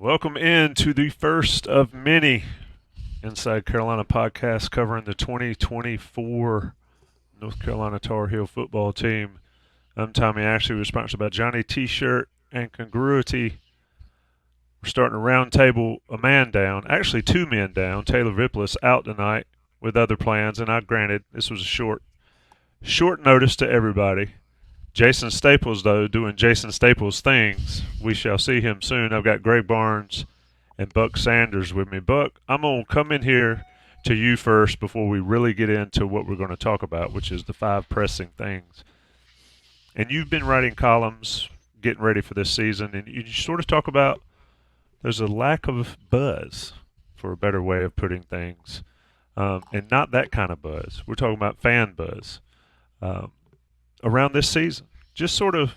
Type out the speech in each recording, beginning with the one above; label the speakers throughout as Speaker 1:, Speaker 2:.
Speaker 1: Welcome in to the first of many Inside Carolina podcasts covering the 2024 North Carolina Tar Heel football team. I'm Tommy Ashley. We're sponsored by Johnny T-Shirt and Congruity. We're starting a roundtable, a man down, actually two men down. Taylor Viplis out tonight with other plans, and I granted this was a short notice to everybody. Jason Staples, though, doing Jason Staples things. We shall see him soon. I've got Greg Barnes and Buck Sanders with me. Buck, I'm going to come in here to you first before we really get into what we're going to talk about, which is the five pressing things. And you've been writing columns, getting ready for this season, and you sort of talk about there's a lack of buzz, for a better way of putting things, and not that kind of buzz. We're talking about fan buzz. Around this season. Just sort of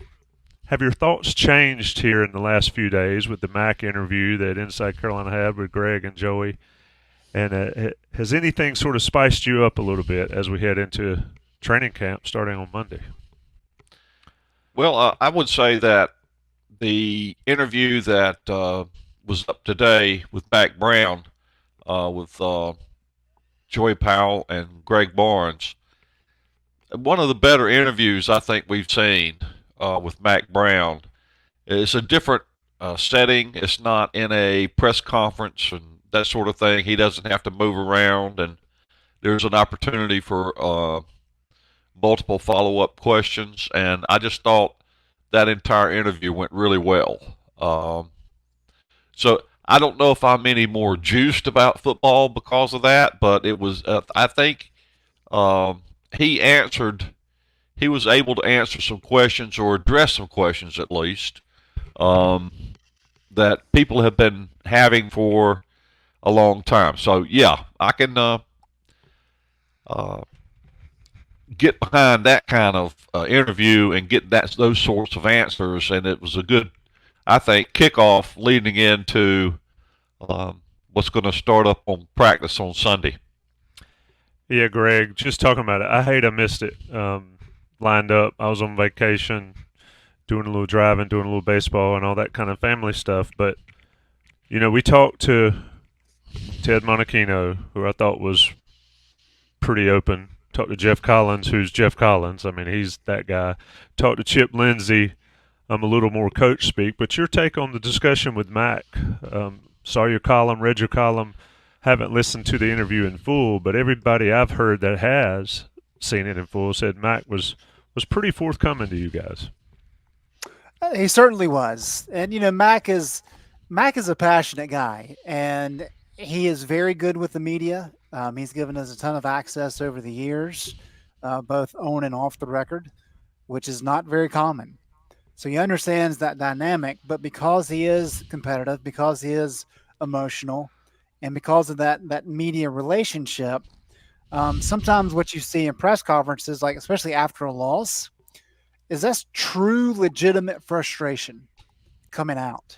Speaker 1: have your thoughts changed here in the last few days with the Mack interview that Inside Carolina had with Greg and Joey? And has anything sort of spiced you up a little bit as we head into training camp starting on Monday?
Speaker 2: Well, I would say that the interview that was up today with Mack Brown, with Joey Powell and Greg Barnes, one of the better interviews I think we've seen with Mack Brown. It's a different setting. It's not in a press conference and that sort of thing. He doesn't have to move around, and there's an opportunity for multiple follow-up questions. And I just thought that entire interview went really well. So I don't know if I'm any more juiced about football because of that, but it was. I think. He answered, he was able to answer some questions or address some questions at least that people have been having for a long time. So yeah, I can get behind that kind of interview and get those sorts of answers. And it was a good, I think, kickoff leading into what's going to start up on practice on Sunday.
Speaker 1: Yeah, Greg, just talking about it. I hate I missed it. Lined up. I was on vacation, doing a little driving, doing a little baseball, and all that kind of family stuff. But, we talked to Ted Monachino, who I thought was pretty open. Talked to Jeff Collins, who's Jeff Collins. I mean, he's that guy. Talked to Chip Lindsey. I'm a little more coach speak. But your take on the discussion with Mack, saw your column, read your column. Haven't listened to the interview in full, but everybody I've heard that has seen it in full said Mack was pretty forthcoming to you guys.
Speaker 3: He certainly was, and Mack is a passionate guy, and he is very good with the media. He's given us a ton of access over the years, both on and off the record, which is not very common. So he understands that dynamic, but because he is competitive, because he is emotional, and because of that media relationship, sometimes what you see in press conferences, like especially after a loss, is that's true, legitimate frustration coming out.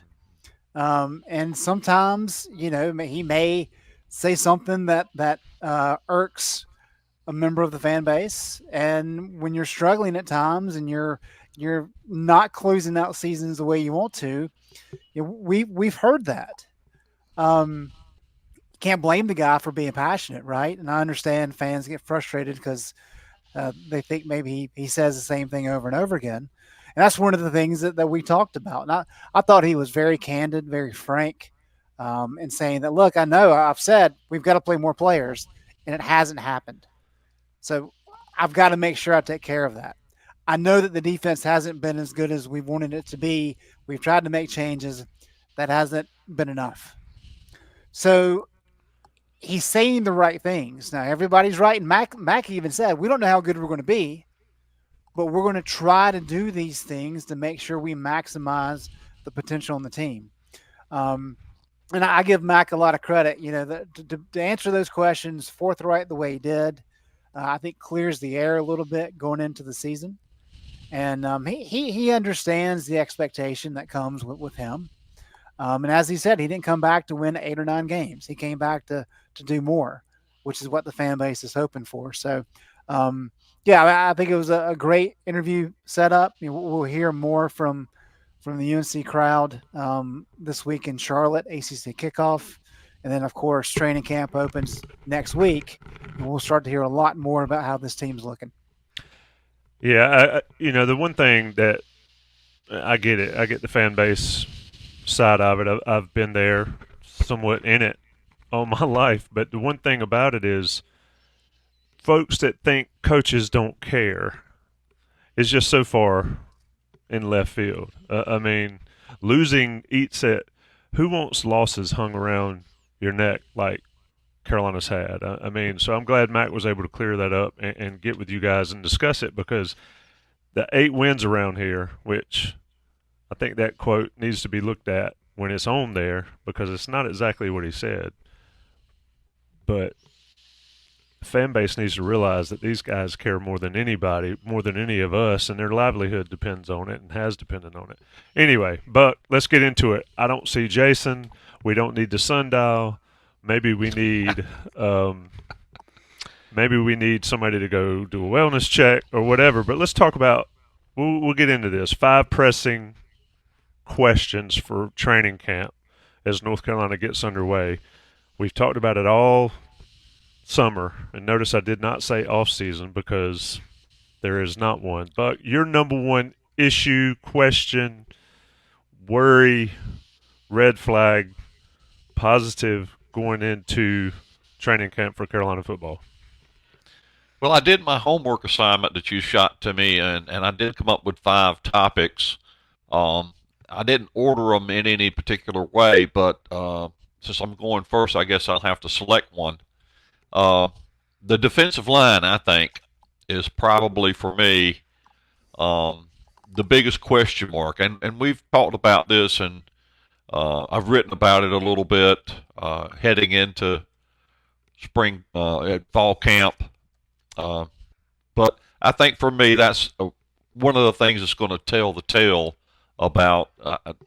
Speaker 3: And sometimes, he may say something that irks a member of the fan base. And when you're struggling at times and you're not closing out seasons the way you want to, we've heard that. Can't blame the guy for being passionate, right? And I understand fans get frustrated because they think maybe he says the same thing over and over again. And that's one of the things that we talked about. And I thought he was very candid, very frank, in saying that, look, I know I've said we've got to play more players, and it hasn't happened. So I've got to make sure I take care of that. I know that the defense hasn't been as good as we wanted it to be. We've tried to make changes. That hasn't been enough. So he's saying the right things. Now, everybody's right. And Mack even said, we don't know how good we're going to be, but we're going to try to do these things to make sure we maximize the potential on the team. And I give Mack a lot of credit, to answer those questions forthright the way he did. I think clears the air a little bit going into the season. And he understands the expectation that comes with him. And as he said, he didn't come back to win 8 or 9 games. He came back to do more, which is what the fan base is hoping for. So, I think it was a great interview setup. We'll hear more from from the UNC crowd this week in Charlotte, ACC kickoff. And then, of course, training camp opens next week, and we'll start to hear a lot more about how this team's looking.
Speaker 1: Yeah, the one thing that I get it, I get the fan base side of it. I've been there, somewhat in it all my life. But the one thing about it is, folks that think coaches don't care is just so far in left field. I mean, losing eats it. Who wants losses hung around your neck like Carolina's had? I mean, so I'm glad Mack was able to clear that up and get with you guys and discuss it, because the 8 wins around here, which I think that quote needs to be looked at when it's on there, because it's not exactly what he said. But the fan base needs to realize that these guys care more than anybody, more than any of us, and their livelihood depends on it and has depended on it. Anyway, but let's get into it. I don't see Jason. We don't need the sundial. Maybe we need somebody to go do a wellness check or whatever. But let's talk about. We'll get into this. 5 pressing questions for training camp as North Carolina gets underway. We've talked about it all summer, and notice I did not say off season, because there is not one. But your number one issue, question, worry, red flag, positive going into training camp for Carolina football.
Speaker 2: Well, I did my homework assignment that you shot to me, and I did come up with 5 topics. I didn't order them in any particular way, but since I'm going first, I guess I'll have to select one. The defensive line, I think, is probably for me the biggest question mark, and we've talked about this, and I've written about it a little bit heading into spring at fall camp. But I think for me, that's one of the things that's going to tell the tale about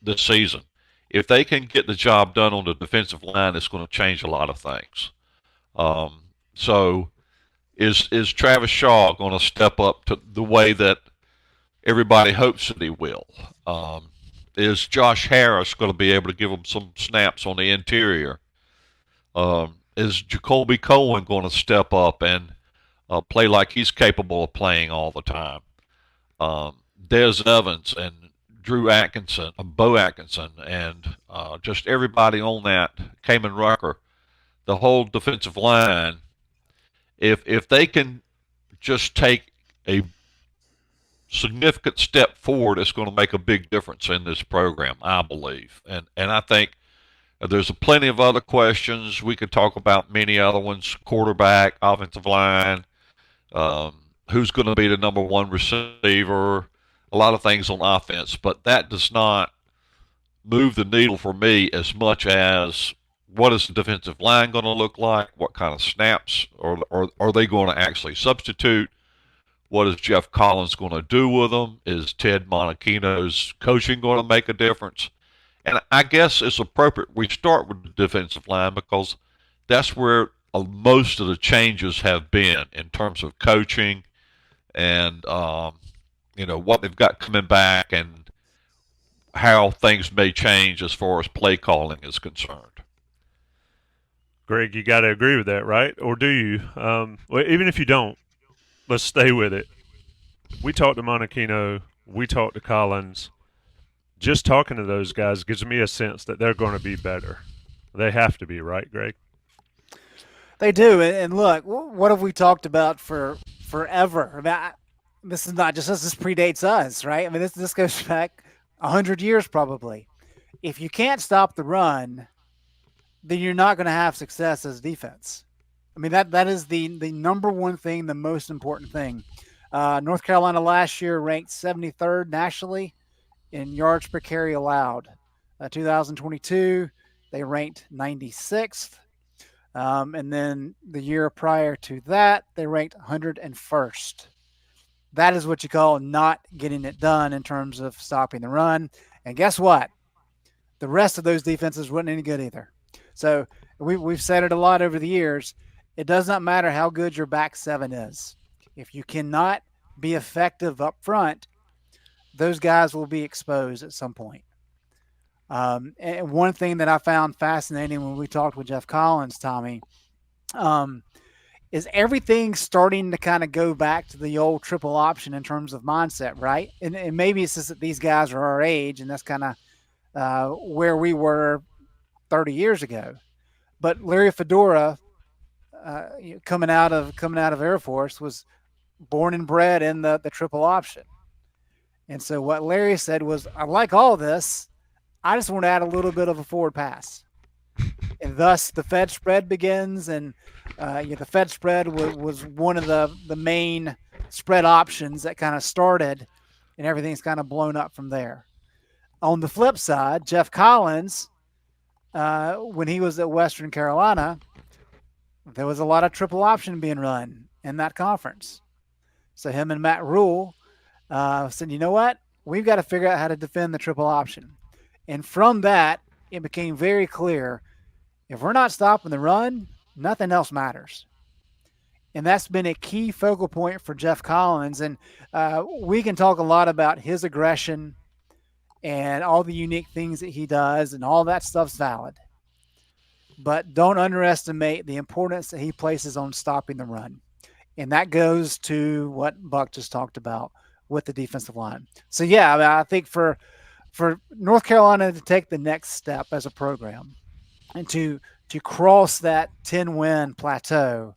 Speaker 2: this season. If they can get the job done on the defensive line, it's going to change a lot of things. So is Travis Shaw going to step up to the way that everybody hopes that he will? Is Josh Harris going to be able to give them some snaps on the interior? Is Jacoby Cohen going to step up and play like he's capable of playing all the time? Des Evans and Drew Atkinson, Bo Atkinson, and just everybody on that, Kamen Rucker, the whole defensive line, if they can just take a significant step forward, it's going to make a big difference in this program, I believe. And I think there's plenty of other questions. We could talk about many other ones: quarterback, offensive line, who's going to be the number 1 receiver, a lot of things on offense. But that does not move the needle for me as much as what is the defensive line going to look like? What kind of snaps are they going to actually substitute? What is Jeff Collins going to do with them? Is Ted Monachino's coaching going to make a difference? And I guess it's appropriate we start with the defensive line, because that's where most of the changes have been in terms of coaching and what they've got coming back and how things may change as far as play calling is concerned.
Speaker 1: Greg, you got to agree with that, right? Or do you? Well, even if you don't, let's stay with it. We talked to Monachino. We talked to Collins. Just talking to those guys gives me a sense that they're going to be better. They have to be, right, Greg?
Speaker 3: They do. And look, what have we talked about for forever? I mean, this is not just us. This predates us, right? I mean, this goes back 100 years probably. If you can't stop the run, then you're not going to have success as defense. I mean, that is the number one thing, the most important thing. North Carolina last year ranked 73rd nationally in yards per carry allowed. 2022, they ranked 96th. And then the year prior to that, they ranked 101st. That is what you call not getting it done in terms of stopping the run. And guess what? The rest of those defenses weren't any good either. So we've said it a lot over the years. It does not matter how good your back seven is. If you cannot be effective up front, those guys will be exposed at some point. And one thing that I found fascinating when we talked with Jeff Collins, Tommy, is everything starting to kind of go back to the old triple option in terms of mindset, right? And maybe it's just that these guys are our age, and that's kind of where we were 30 years ago. But Larry Fedora, coming out of Air Force, was born and bred in the triple option. And so what Larry said was, I like all this. I just want to add a little bit of a forward pass. And thus the Fed spread begins. And the Fed spread was one of the main spread options that kind of started, and everything's kind of blown up from there. On the flip side, Jeff Collins, when he was at Western Carolina, there was a lot of triple option being run in that conference. So him and Matt Rule said, you know what? We've got to figure out how to defend the triple option. And from that, it became very clear, if we're not stopping the run, nothing else matters. And that's been a key focal point for Jeff Collins. And we can talk a lot about his aggression and all the unique things that he does, and all that stuff's valid. But don't underestimate the importance that he places on stopping the run. And that goes to what Buck just talked about with the defensive line. So, yeah, I think for North Carolina to take the next step as a program and to cross that 10-win plateau,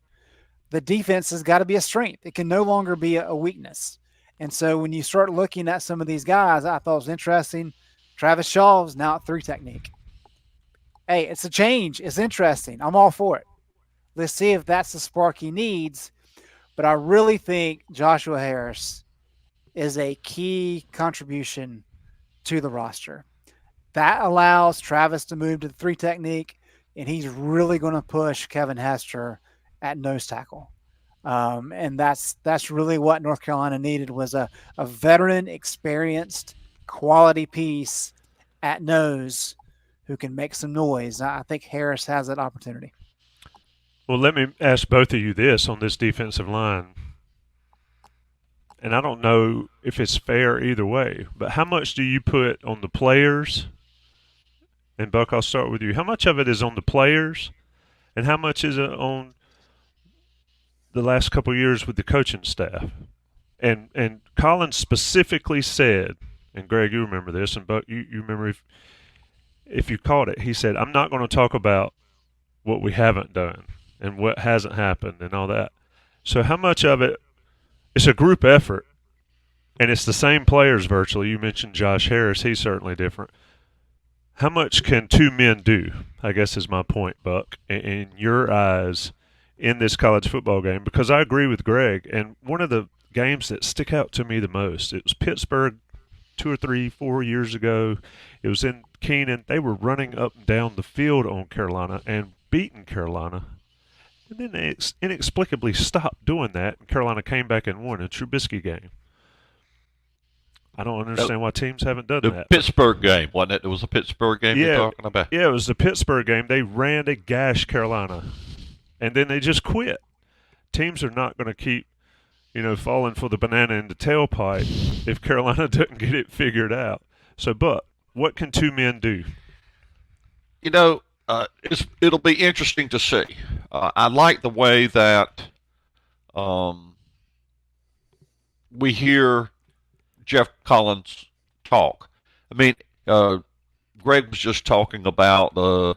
Speaker 3: the defense has got to be a strength. It can no longer be a weakness. And so when you start looking at some of these guys, I thought it was interesting. Travis Shaw is now at 3 technique. Hey, it's a change. It's interesting. I'm all for it. Let's see if that's the spark he needs. But I really think Joshua Harris is a key contribution to the roster. That allows Travis to move to the 3 technique, and he's really going to push Kevin Hester at nose tackle. And that's really what North Carolina needed, was a veteran, experienced, quality piece at nose who can make some noise. I think Harris has that opportunity.
Speaker 1: Well, let me ask both of you this on this defensive line. And I don't know if it's fair either way, but how much do you put on the players? And Buck, I'll start with you. How much of it is on the players, and how much is it on the last couple of years with the coaching staff? And Collins specifically said, and Greg, you remember this, and Buck, you remember if you caught it, he said, I'm not going to talk about what we haven't done and what hasn't happened and all that. So how much of it, it's a group effort, and it's the same players virtually. You mentioned Josh Harris. He's certainly different. How much can 2 men do, I guess is my point, Buck, in your eyes in this college football game? Because I agree with Greg, and one of the games that stick out to me the most, it was Pittsburgh 2 or 3, 4 years ago. It was in Keenan. They were running up and down the field on Carolina and beating Carolina. And then they inexplicably stopped doing that, and Carolina came back and won a Trubisky game. I don't understand why teams haven't done that.
Speaker 2: The Pittsburgh game, wasn't it? It was a Pittsburgh game you're talking about?
Speaker 1: Yeah, it was the Pittsburgh game. They ran to gash Carolina, and then they just quit. Teams are not going to keep, falling for the banana in the tailpipe if Carolina doesn't get it figured out. So, Buck, what can 2 men do?
Speaker 2: It'll be interesting to see. I like the way that we hear Jeff Collins talk. I mean, Greg was just talking about the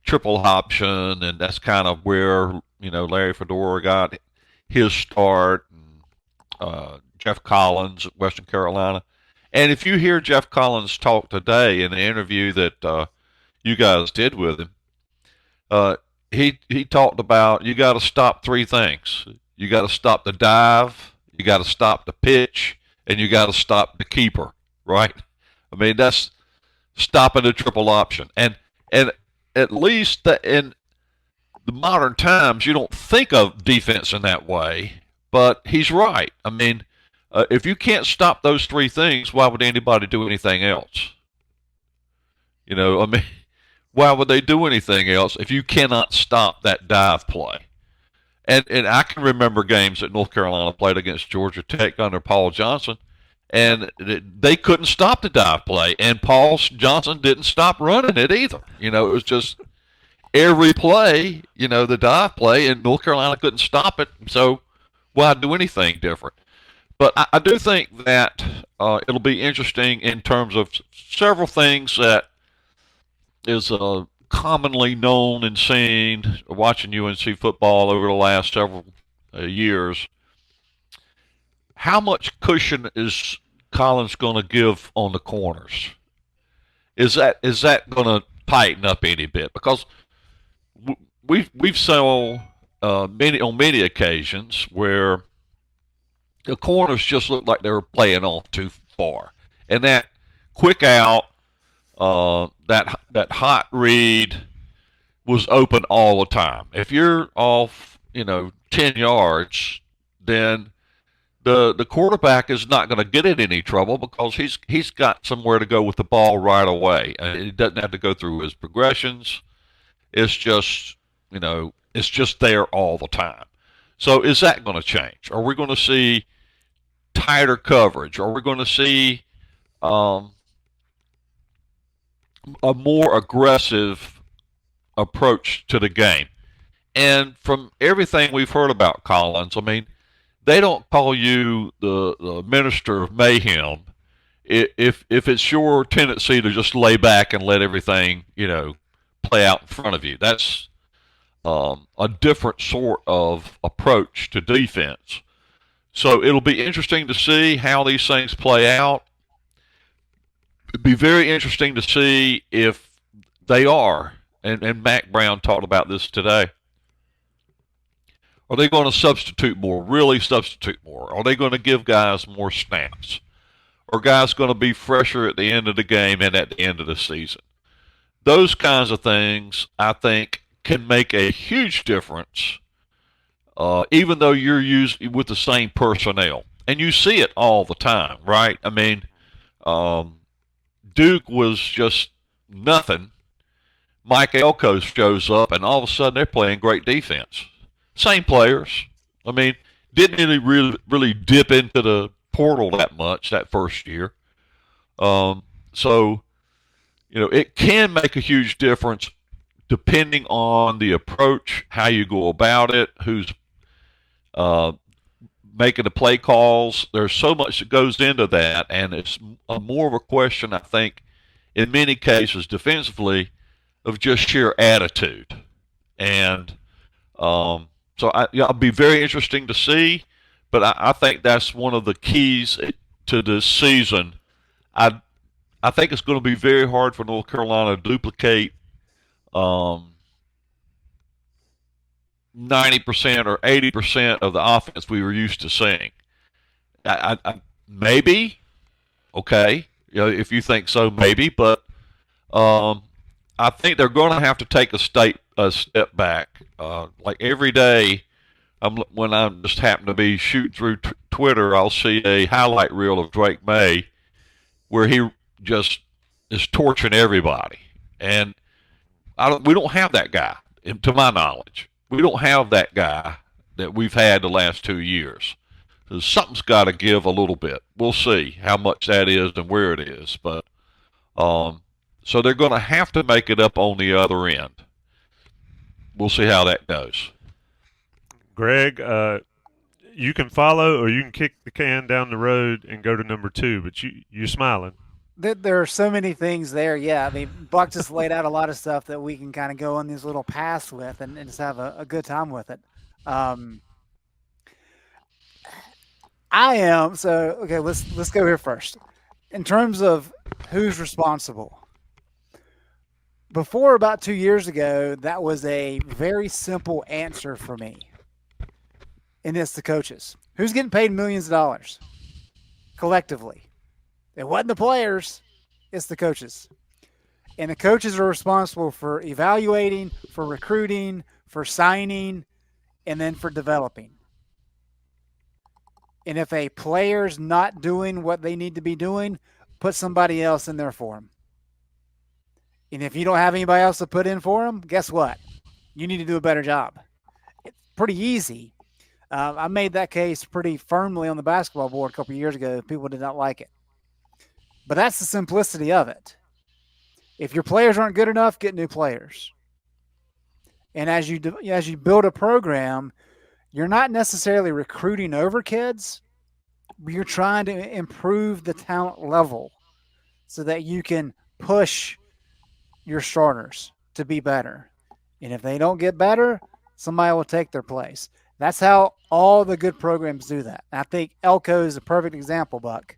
Speaker 2: triple option, and that's kind of where, Larry Fedora got his start, and Jeff Collins at Western Carolina. And if you hear Jeff Collins talk today in the interview that you guys did with him, he talked about, you got to stop 3 things. You got to stop the dive, you got to stop the pitch, and you got to stop the keeper, right? I mean, that's stopping the triple option. And at least in the modern times, you don't think of defense in that way, but he's right. I mean, if you can't stop those 3 things, why would anybody do anything else? Why would they do anything else if you cannot stop that dive play? And I can remember games that North Carolina played against Georgia Tech under Paul Johnson, and they couldn't stop the dive play, and Paul Johnson didn't stop running it either. It was just every play, the dive play, and North Carolina couldn't stop it. So why do anything different? But I do think that it'll be interesting in terms of several things that is commonly known and seen watching UNC football over the last several years. How much cushion is Collins going to give on the corners? Is that going to tighten up any bit? Because we've saw on many occasions where the corners just looked like they were playing off too far, and that quick out, that hot read was open all the time. If you're off, 10 yards, then the quarterback is not going to get in any trouble because he's got somewhere to go with the ball right away. He doesn't have to go through his progressions. It's just it's just there all the time. So is that going to change? Are we going to see tighter coverage? Are we going to see a more aggressive approach to the game? And from everything we've heard about Collins, I mean, they don't call you the minister of mayhem if it's your tendency to just lay back and let everything play out in front of you. That's a different sort of approach to defense. So it'll be interesting to see how these things play out. It'd be very interesting to see if they are, and Mack Brown talked about this today. Are they going to substitute more, really substitute more? Are they going to give guys more snaps? Are guys going to be fresher at the end of the game and at the end of the season? Those kinds of things, I think, can make a huge difference, even though you're using with the same personnel. And you see it all the time, right? I mean, Duke was just nothing. Mike Elko shows up, and all of a sudden they're playing great defense. Same players. I mean, didn't really dip into the portal that much that first year. So, it can make a huge difference depending on the approach, how you go about it, who's making the play calls. There's so much that goes into that, and it's more of a question, I think, in many cases defensively, of just sheer attitude. And so it'll be very interesting to see, but I think that's one of the keys to this season. I think it's going to be very hard for North Carolina to duplicate 90% or 80% of the offense we were used to seeing. Maybe, okay, if you think so, maybe, but I think they're going to have to take a step back. Like every day, when I just happen to be shooting through Twitter, I'll see a highlight reel of Drake May where he just is torching everybody, and we don't have that guy, to my knowledge. We don't have that guy that we've had the last 2 years. So something's got to give a little bit. We'll see how much that is and where it is, but so they're going to have to make it up on the other end. We'll see how that goes.
Speaker 1: Greg, you can follow or you can kick the can down the road and go to number 2, but you're smiling.
Speaker 3: There are so many things there. Yeah, I mean, Buck just laid out a lot of stuff that we can kind of go on these little paths with and just have a good time with it. Okay, let's go here first. In terms of who's responsible, before about 2 years ago, that was a very simple answer for me. And it's the coaches. Who's getting paid millions of dollars collectively? It wasn't the players, it's the coaches. And the coaches are responsible for evaluating, for recruiting, for signing, and then for developing. And if a player's not doing what they need to be doing, put somebody else in there for them. And if you don't have anybody else to put in for them, guess what? You need to do a better job. It's pretty easy. I made that case pretty firmly on the basketball board a couple of years ago. People did not like it. But that's the simplicity of it. If your players aren't good enough, get new players. And as you build a program, you're not necessarily recruiting over kids, but you're trying to improve the talent level so that you can push your starters to be better. And if they don't get better, somebody will take their place. That's how all the good programs do that. And I think Elko is a perfect example, Buck.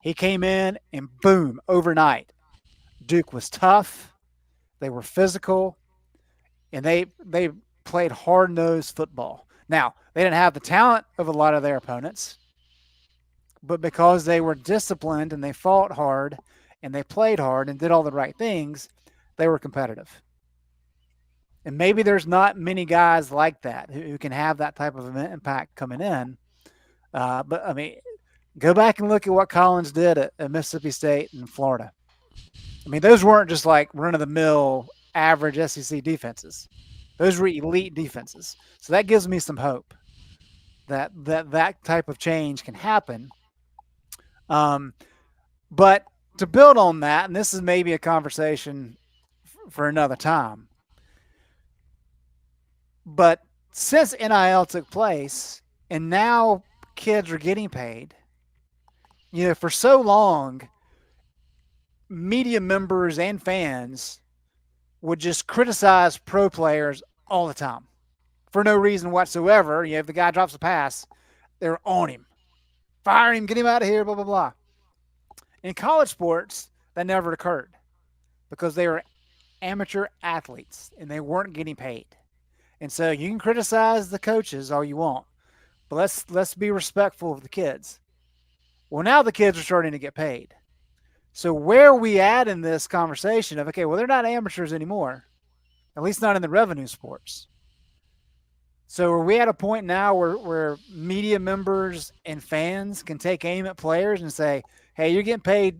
Speaker 3: He came in and boom, overnight. Duke was tough. They were physical. And they played hard-nosed football. Now, they didn't have the talent of a lot of their opponents, but because they were disciplined and they fought hard and they played hard and did all the right things, they were competitive. And maybe there's not many guys like that who can have that type of impact coming in. But, I mean, go back and look at what Collins did at Mississippi State and Florida. I mean, those weren't just like run-of-the-mill average SEC defenses. Those were elite defenses. So that gives me some hope that type of change can happen. But to build on that, and this is maybe a conversation for another time, but since NIL took place and now kids are getting paid, for so long, media members and fans would just criticize pro players all the time for no reason whatsoever. If the guy drops a pass, they're on him. Fire him, get him out of here, blah, blah, blah. In college sports, that never occurred because they were amateur athletes and they weren't getting paid. And so you can criticize the coaches all you want, but let's be respectful of the kids. Well, now the kids are starting to get paid. So where are we at in this conversation of, okay, well, they're not amateurs anymore, at least not in the revenue sports. So are we at a point now where media members and fans can take aim at players and say, hey, you're getting paid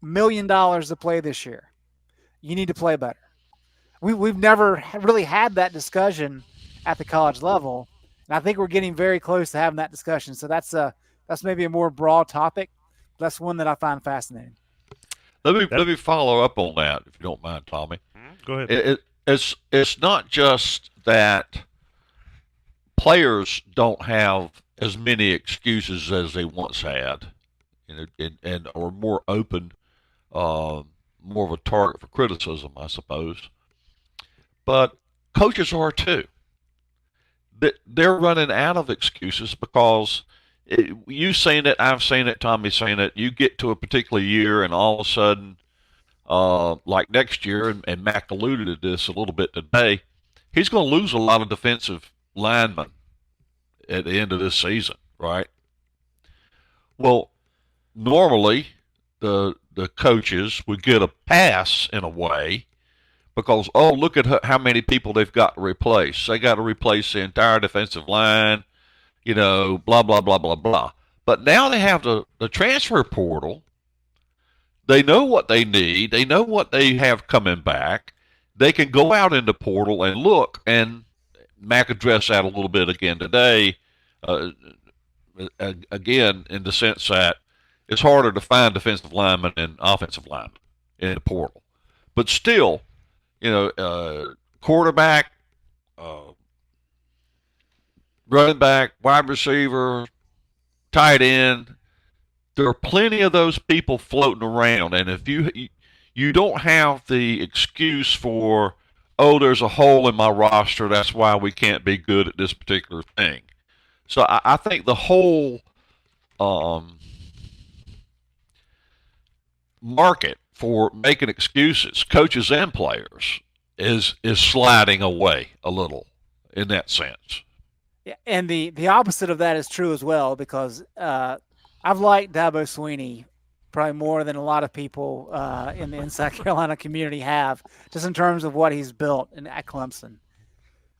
Speaker 3: $1 million to play this year. You need to play better. We've never really had that discussion at the college level, and I think we're getting very close to having that discussion. So that's maybe a more broad topic. That's one that I find fascinating.
Speaker 2: Let me follow up on that, if you don't mind, Tommy.
Speaker 1: Go ahead.
Speaker 2: It's not just that players don't have as many excuses as they once had, and are more open, more of a target for criticism, I suppose. But coaches are too. They're running out of excuses because you've seen it, I've seen it, Tommy's seen it. You get to a particular year, and all of a sudden, like next year, and Mack alluded to this a little bit today, he's going to lose a lot of defensive linemen at the end of this season, right? Well, normally the coaches would get a pass in a way because, oh, look at how many people they've got to replace. They got to replace the entire defensive line, blah, blah, blah, blah, blah. But now they have the transfer portal. They know what they need. They know what they have coming back. They can go out in the portal and look, and Mack addressed that a little bit again today, again, in the sense that it's harder to find defensive linemen and offensive linemen in the portal. But still, quarterback, running back, wide receiver, tight end, there are plenty of those people floating around. And if you don't have the excuse for, oh, there's a hole in my roster, that's why we can't be good at this particular thing. So I think the whole market for making excuses, coaches and players, is sliding away a little in that sense.
Speaker 3: Yeah, and the opposite of that is true as well, because I've liked Dabo Swinney probably more than a lot of people in the Inside Carolina community have, just in terms of what he's built at Clemson.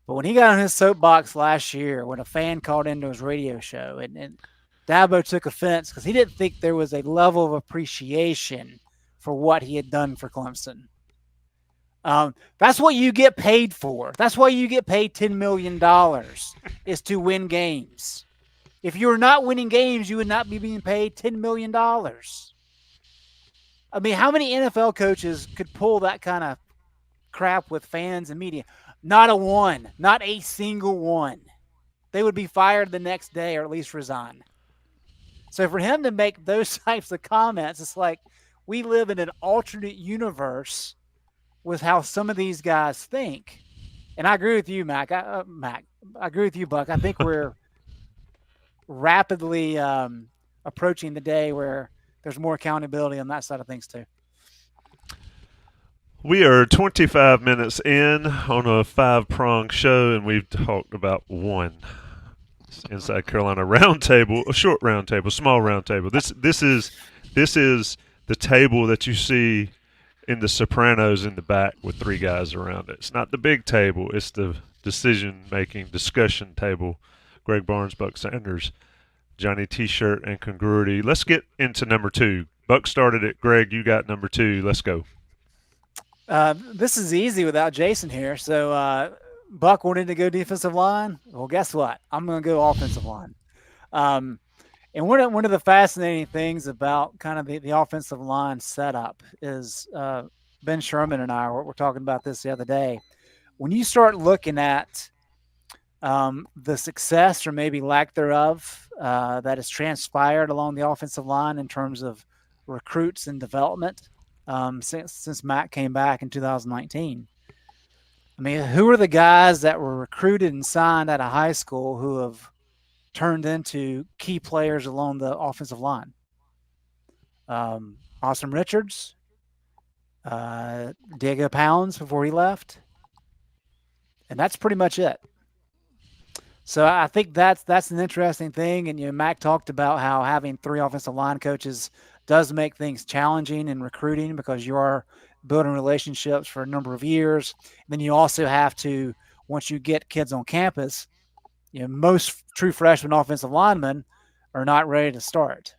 Speaker 3: But when he got on his soapbox last year, when a fan called into his radio show, and Dabo took offense because he didn't think there was a level of appreciation for what he had done for Clemson. That's what you get paid for. That's why you get paid $10 million is to win games. If you were not winning games, you would not be being paid $10 million. I mean, how many NFL coaches could pull that kind of crap with fans and media? Not a one, not a single one. They would be fired the next day or at least resign. So for him to make those types of comments, it's like we live in an alternate universe with how some of these guys think. And I agree with you, Mac. I agree with you, Buck. I think we're rapidly approaching the day where there's more accountability on that side of things too.
Speaker 1: We are 25 minutes in on a 5-prong show, and we've talked about one Inside Carolina Roundtable, a short roundtable, small roundtable. This is the table that you see in The Sopranos in the back with 3 guys around it. It's not the big table. It's the decision-making discussion table. Greg Barnes, Buck Sanders, Johnny T-shirt, and congruity. Let's get into number 2. Buck started it. Greg, you got number 2. Let's go.
Speaker 3: This is easy without Jason here. So Buck wanted to go defensive line. Well, guess what? I'm going to go offensive line. And one of the fascinating things about kind of the offensive line setup is Ben Sherman and I were talking about this the other day. When you start looking at the success or maybe lack thereof that has transpired along the offensive line in terms of recruits and development since Mack came back in 2019. I mean, who are the guys that were recruited and signed out of high school who have turned into key players along the offensive line? Austin Richards, Diego Pounds before he left, and that's pretty much it. So I think that's an interesting thing. And Mack talked about how having 3 offensive line coaches does make things challenging in recruiting because you are building relationships for a number of years. And then you also have to, once you get kids on campus, most true freshman offensive linemen are not ready to start.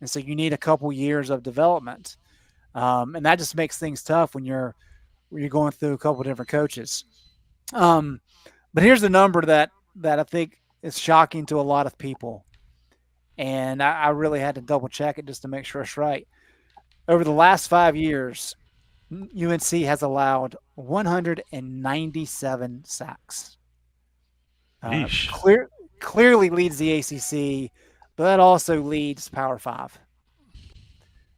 Speaker 3: And so you need a couple years of development. And that just makes things tough when you're going through a couple different coaches. But here's the number that I think is shocking to a lot of people. And I really had to double check it just to make sure it's right. Over the last 5 years, UNC has allowed 197 sacks. Clearly leads the ACC, but that also leads Power 5.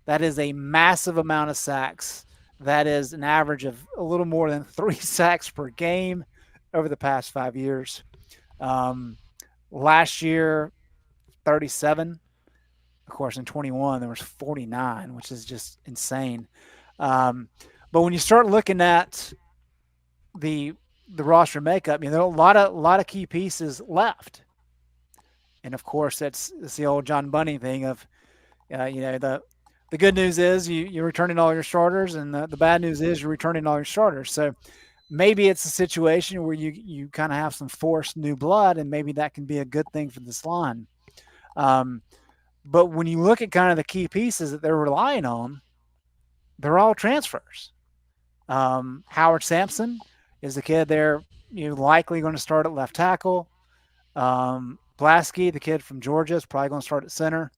Speaker 3: That is a massive amount of sacks. That is an average of a little more than 3 sacks per game over the past 5 years. Last year, 37. Of course, in 21, there was 49, which is just insane. But when you start looking at the roster makeup, there are a lot of key pieces left. And of course, it's the old John Bunny thing of, the good news is you're returning all your starters, and the bad news is you're returning all your starters. So maybe it's a situation where you kind of have some forced new blood, and maybe that can be a good thing for this line. But when you look at kind of the key pieces that they're relying on, they're all transfers. Howard Sampson is the kid they're likely going to start at left tackle. Blasky, the kid from Georgia, is probably going to start at center.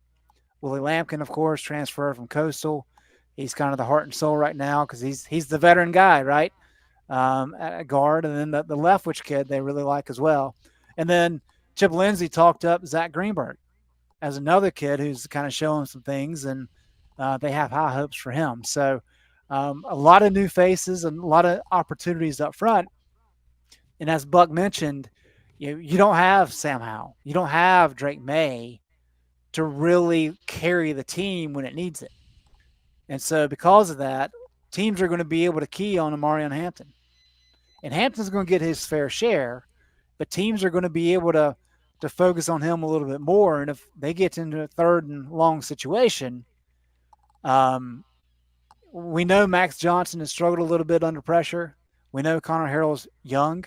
Speaker 3: Willie Lampkin, of course, transferred from Coastal. He's kind of the heart and soul right now because he's the veteran guy, right? At guard. And then the Leftwich kid they really like as well. And then Chip Lindsey talked up Zach Greenberg as another kid who's kind of showing some things, and they have high hopes for him. So a lot of new faces and a lot of opportunities up front. And as Buck mentioned, you don't have Sam Howell. You don't have Drake May to really carry the team when it needs it. And so because of that, teams are going to be able to key on Amarion Hampton. And Hampton's going to get his fair share, but teams are going to be able to focus on him a little bit more. And if they get into a third and long situation, we know Max Johnson has struggled a little bit under pressure. We know Connor Harrell's young.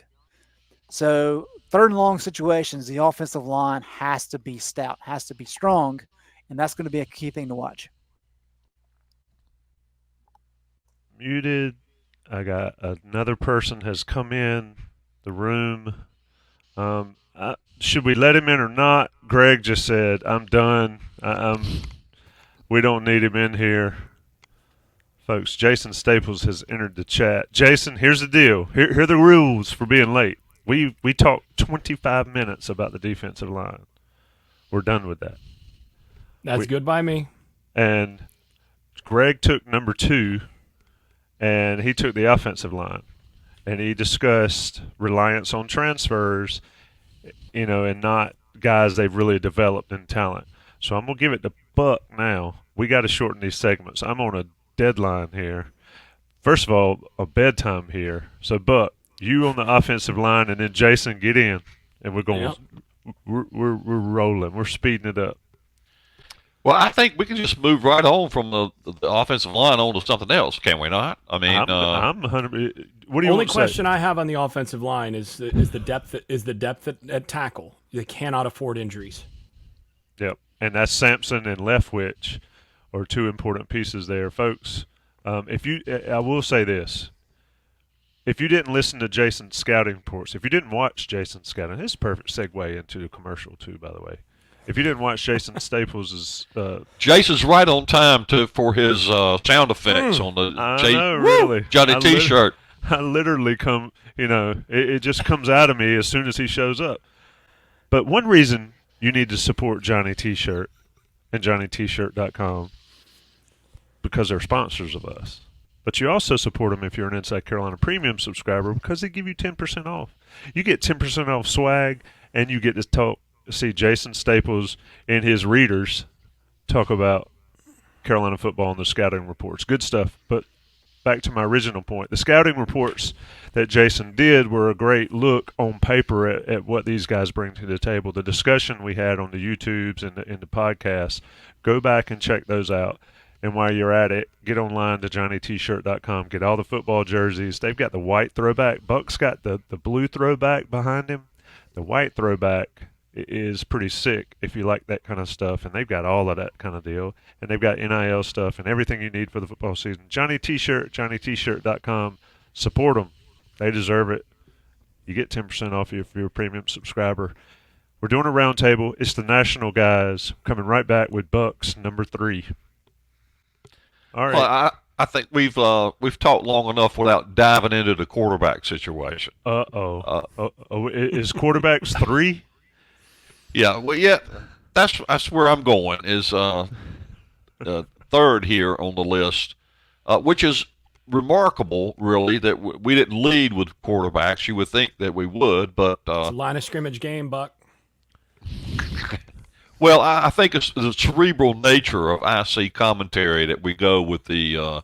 Speaker 3: So third and long situations, the offensive line has to be stout, has to be strong, and that's going to be a key thing to watch.
Speaker 1: Muted. I got another person has come in the room. Should we let him in or not? Greg just said, "I'm done. We don't need him in here." Folks, Jason Staples has entered the chat. Jason, here's the deal. Here are the rules for being late. We talked 25 minutes about the defensive line. We're done with that.
Speaker 4: That's good by me.
Speaker 1: And Greg took number 2, and he took the offensive line. And he discussed reliance on transfers, and not guys they've really developed in talent. So I'm going to give it to Buck now. We got to shorten these segments. I'm on a deadline here. First of all, a bedtime here. So Buck, you on the offensive line, and then Jason, get in, and we're going. Yep. We're rolling. We're speeding it up.
Speaker 2: Well, I think we can just move right on from the offensive line on to something else, can we not? I mean,
Speaker 1: I'm 100. What do you
Speaker 4: only
Speaker 1: want to
Speaker 4: question
Speaker 1: say?
Speaker 4: I have on the offensive line is the depth at tackle. They cannot afford injuries.
Speaker 1: Yep, and that's Sampson and Leftwich are 2 important pieces there, folks. I will say this: if you didn't listen to Jason's scouting reports, if you didn't watch Jason's scouting, this is a perfect segue into the commercial too, by the way. If you didn't watch Jason Staples'
Speaker 2: Jason's right on time for his sound effects on the
Speaker 1: really.
Speaker 2: Johnny T-shirt.
Speaker 1: I literally come, it just comes out of me as soon as he shows up. But one reason you need to support Johnny T-shirt and JohnnyT-shirt.com, because they're sponsors of us. But you also support them if you're an Inside Carolina Premium subscriber, because they give you 10% off. You get 10% off swag, and you get to see Jason Staples and his readers talk about Carolina football and the scouting reports. Good stuff. But back to my original point, the scouting reports that Jason did were a great look on paper at what these guys bring to the table. The discussion we had on the YouTubes and the podcasts, go back and check those out. And while you're at it, get online to JohnnyT-shirt.com. Get all the football jerseys. They've got the white throwback. Buck's got the blue throwback behind him. The white throwback is pretty sick if you like that kind of stuff. And they've got all of that kind of deal. And they've got NIL stuff and everything you need for the football season. Johnny T-shirt, JohnnyT-shirt.com. Support them. They deserve it. You get 10% off if you're a premium subscriber. We're doing a roundtable. It's the national guys coming right back with Bucks number 3. All right.
Speaker 2: Well, I think we've talked long enough without diving into the quarterback situation.
Speaker 1: Is quarterbacks 3?
Speaker 2: Yeah. Well, yeah. That's where I'm going. Is third here on the list, which is remarkable, really, that we didn't lead with quarterbacks. You would think that we would, but
Speaker 4: it's a line of scrimmage game, Buck.
Speaker 2: Well, I think it's the cerebral nature of IC commentary that we go with the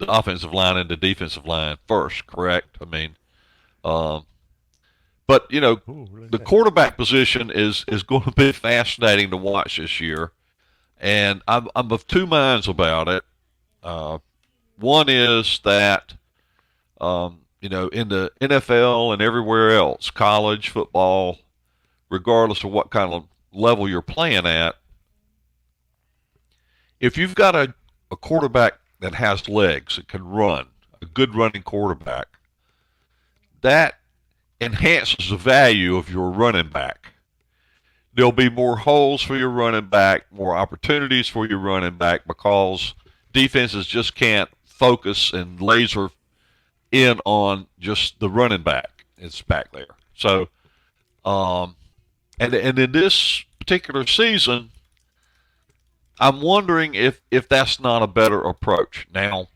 Speaker 2: offensive line and the defensive line first, correct? I mean, but the quarterback position is going to be fascinating to watch this year, and I'm of 2 minds about it. One is that in the NFL and everywhere else, college football, regardless of what kind of level you're playing at, if you've got a quarterback that has legs, that can run, a good running quarterback, that enhances the value of your running back. There'll be more holes for your running back, more opportunities for your running back, because defenses just can't focus and laser in on just the running back. It's back there. So, and in this particular season, I'm wondering if that's not a better approach. Now,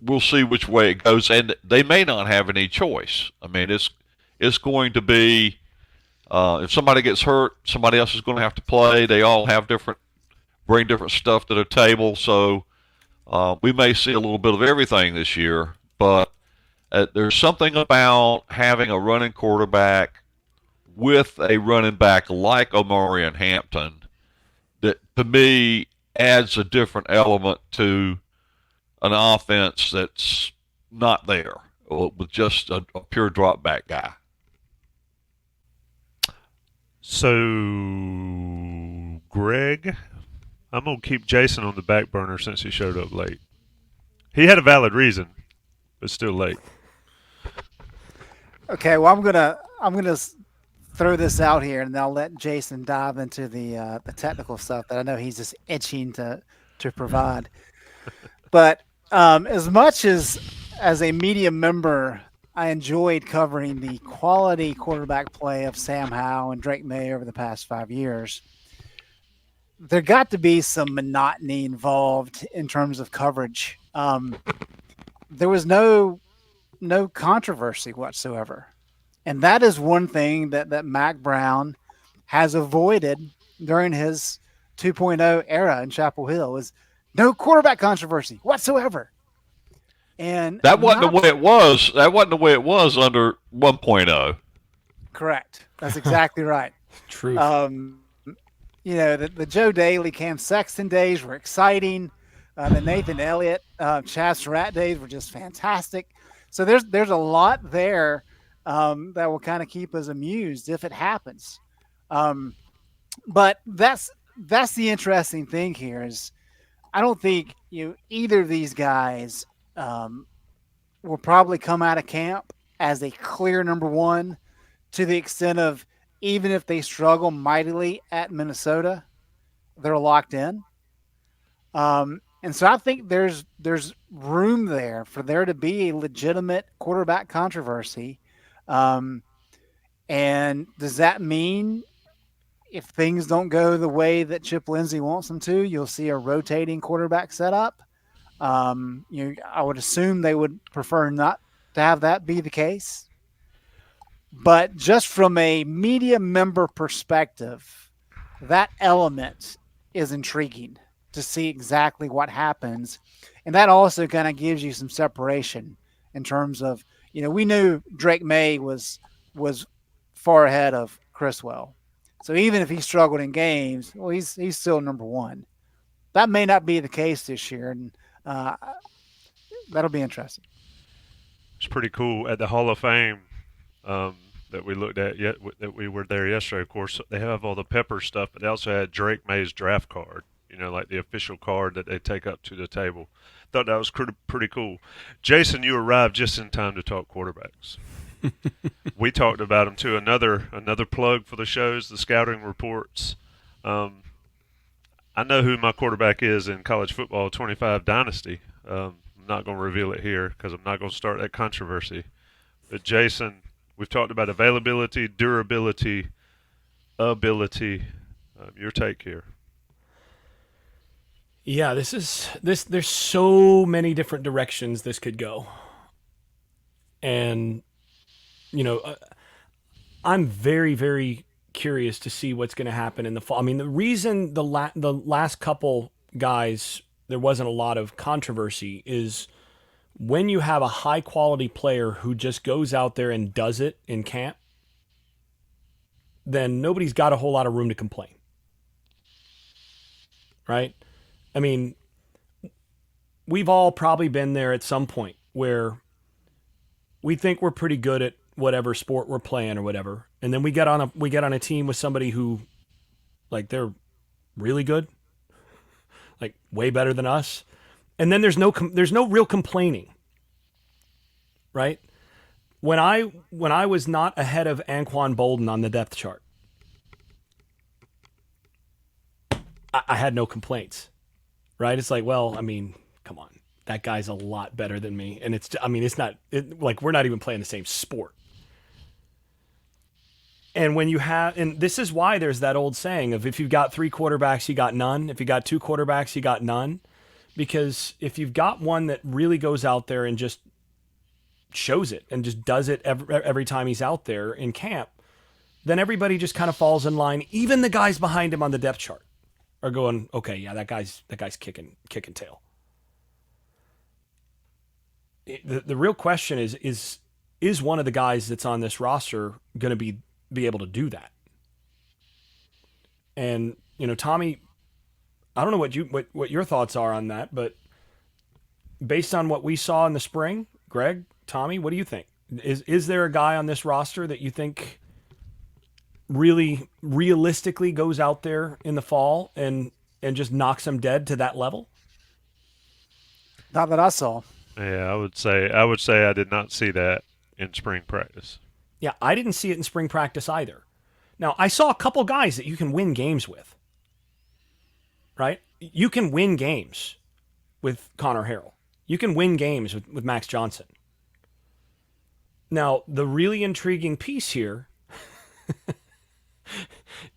Speaker 2: we'll see which way it goes, and they may not have any choice. I mean, it's going to be if somebody gets hurt, somebody else is going to have to play. They all have bring different stuff to the table, so we may see a little bit of everything this year. But there's something about having a running quarterback with a running back like Omarion Hampton that, to me, adds a different element to an offense that's not there with just a pure drop back guy.
Speaker 1: So, Greg, I'm going to keep Jason on the back burner since he showed up late. He had a valid reason. but still late.
Speaker 3: Okay, well, I'm gonna throw this out here, and I'll let Jason dive into the technical stuff that I know he's just itching to provide. But as much as a media member, I enjoyed covering the quality quarterback play of Sam Howell and Drake May over the past 5 years. There got to be some monotony involved in terms of coverage. There was no controversy whatsoever. And that is one thing that Mack Brown has avoided during his 2.0 era in Chapel Hill is no quarterback controversy whatsoever. And
Speaker 2: That wasn't the way it was. That wasn't the way it was under 1.0.
Speaker 3: Correct. That's exactly right.
Speaker 4: Truth.
Speaker 3: The Joe Daly, Cam Sexton days were exciting. The Nathan Elliott, Chad Surratt days were just fantastic. So there's a lot there that will kind of keep us amused if it happens. But that's the interesting thing here is I don't think either of these guys will probably come out of camp as a clear number one to the extent of even if they struggle mightily at Minnesota, they're locked in. And so I think there's room there for there to be a legitimate quarterback controversy. And does that mean if things don't go the way that Chip Lindsey wants them to, you'll see a rotating quarterback setup? I would assume they would prefer not to have that be the case. But just from a media member perspective, that element is intriguing to see exactly what happens. And that also kind of gives you some separation in terms of, we knew Drake May was far ahead of Criswell. So even if he struggled in games, well, he's still number one. That may not be the case this year, and that'll be interesting.
Speaker 1: It's pretty cool at the Hall of Fame that we looked at that we were there yesterday. Of course, they have all the Pepper stuff, but they also had Drake May's draft card. Like the official card that they take up to the table. Thought that was pretty cool. Jason, you arrived just in time to talk quarterbacks. We talked about them too. Another plug for the shows, the scouting reports. I know who my quarterback is in college football 25 Dynasty. I'm not going to reveal it here because I'm not going to start that controversy. But Jason, we've talked about availability, durability, ability. Your take here.
Speaker 4: Yeah, there's so many different directions this could go. And, I'm very, very curious to see what's going to happen in the fall. I mean, the reason the last couple guys, there wasn't a lot of controversy is when you have a high quality player who just goes out there and does it in camp, then nobody's got a whole lot of room to complain. Right? I mean, we've all probably been there at some point where we think we're pretty good at whatever sport we're playing or whatever, and then we get on a team with somebody who, like, they're really good, like way better than us, and then there's no real complaining, right? When I was not ahead of Anquan Bolden on the depth chart, I had no complaints. Right? It's like, well, I mean, come on. That guy's a lot better than me. And we're not even playing the same sport. And and this is why there's that old saying of if you've got 3 quarterbacks, you got none. If you got 2 quarterbacks, you got none. Because if you've got one that really goes out there and just shows it and just does it every time he's out there in camp, then everybody just kind of falls in line. Even the guys behind him on the depth chart are going, okay, yeah, that guy's kicking tail. The real question is one of the guys that's on this roster going to be able to do that? And Tommy, I don't know what your thoughts are on that, but based on what we saw in the spring, Greg, Tommy, what do you think? Is there a guy on this roster that you think really realistically goes out there in the fall and just knocks them dead to that level?
Speaker 3: Not that I saw.
Speaker 1: Yeah, I would say I did not see that in spring practice.
Speaker 4: Yeah, I didn't see it in spring practice either. Now, I saw a couple guys that you can win games with. Right? You can win games with Connor Harrell. You can win games with Max Johnson. Now, the really intriguing piece here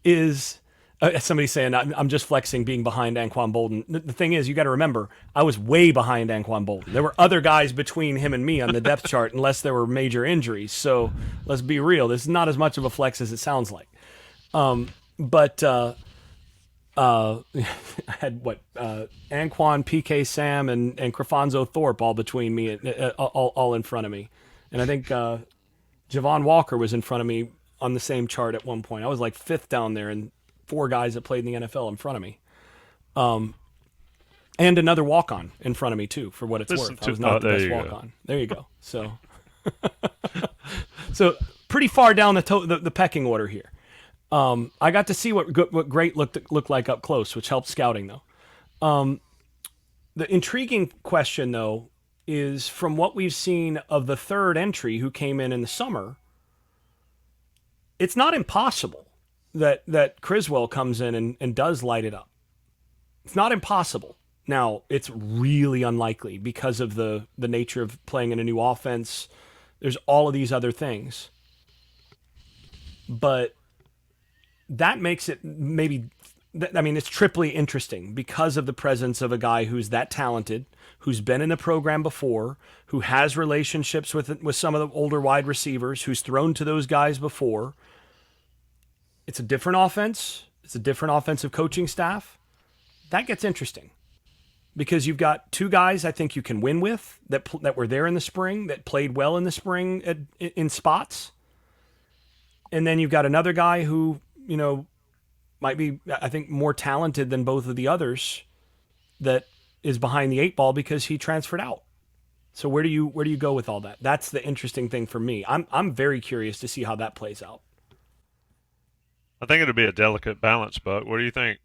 Speaker 4: is somebody saying, I'm just flexing being behind Anquan Bolden. The thing is, you got to remember, I was way behind Anquan Bolden. There were other guys between him and me on the depth chart, unless there were major injuries. So let's be real. This is not as much of a flex as it sounds like. But I had Anquan, PK Sam, and Crefonzo Thorpe all between me, all in front of me. And I think Javon Walker was in front of me on the same chart at one point. I was like fifth down there, and 4 guys that played in the NFL in front of me. And another walk-on in front of me, too, for what it's worth. I was not the best walk-on. There you go. So so pretty far down the pecking order here. I got to see what great looked like up close, which helped scouting, though. The intriguing question, though, is from what we've seen of the third entry who came in the summer, it's not impossible that Criswell comes in and does light it up. It's not impossible. Now, it's really unlikely because of the nature of playing in a new offense. There's all of these other things. But that makes it it's triply interesting because of the presence of a guy who's that talented, who's been in the program before, who has relationships with some of the older wide receivers, who's thrown to those guys before. It's a different offense. It's a different offensive coaching staff. That gets interesting because you've got 2 guys I think you can win with that were there in the spring, that played well in the spring in spots. And then you've got another guy who, might be, I think, more talented than both of the others that is behind the 8 ball because he transferred out. So where do you go with all that? That's the interesting thing for me. I'm very curious to see how that plays out.
Speaker 1: I think it'll be a delicate balance, Buck. What do you think?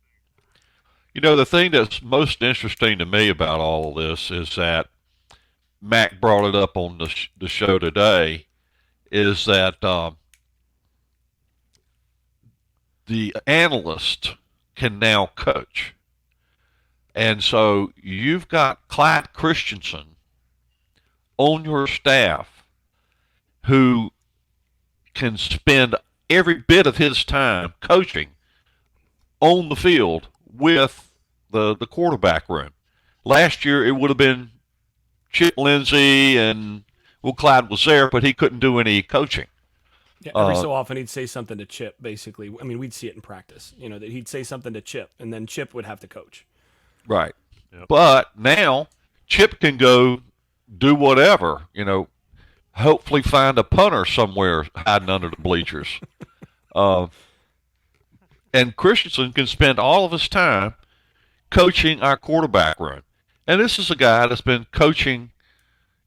Speaker 2: The thing that's most interesting to me about all of this is that Mack brought it up on the show today, is that the analyst can now coach. And so you've got Clyde Christensen on your staff who can spend every bit of his time coaching on the field with the quarterback room. Last year it would have been Chip Lindsey and Clyde was there, but he couldn't do any coaching.
Speaker 4: Yeah, every so often he'd say something to Chip, basically. I mean, we'd see it in practice, that he'd say something to Chip, and then Chip would have to coach.
Speaker 2: Right.
Speaker 1: Yep.
Speaker 2: But now Chip can go do whatever, hopefully find a punter somewhere hiding under the bleachers. And Christensen can spend all of his time coaching our quarterback room. And this is a guy that's been coaching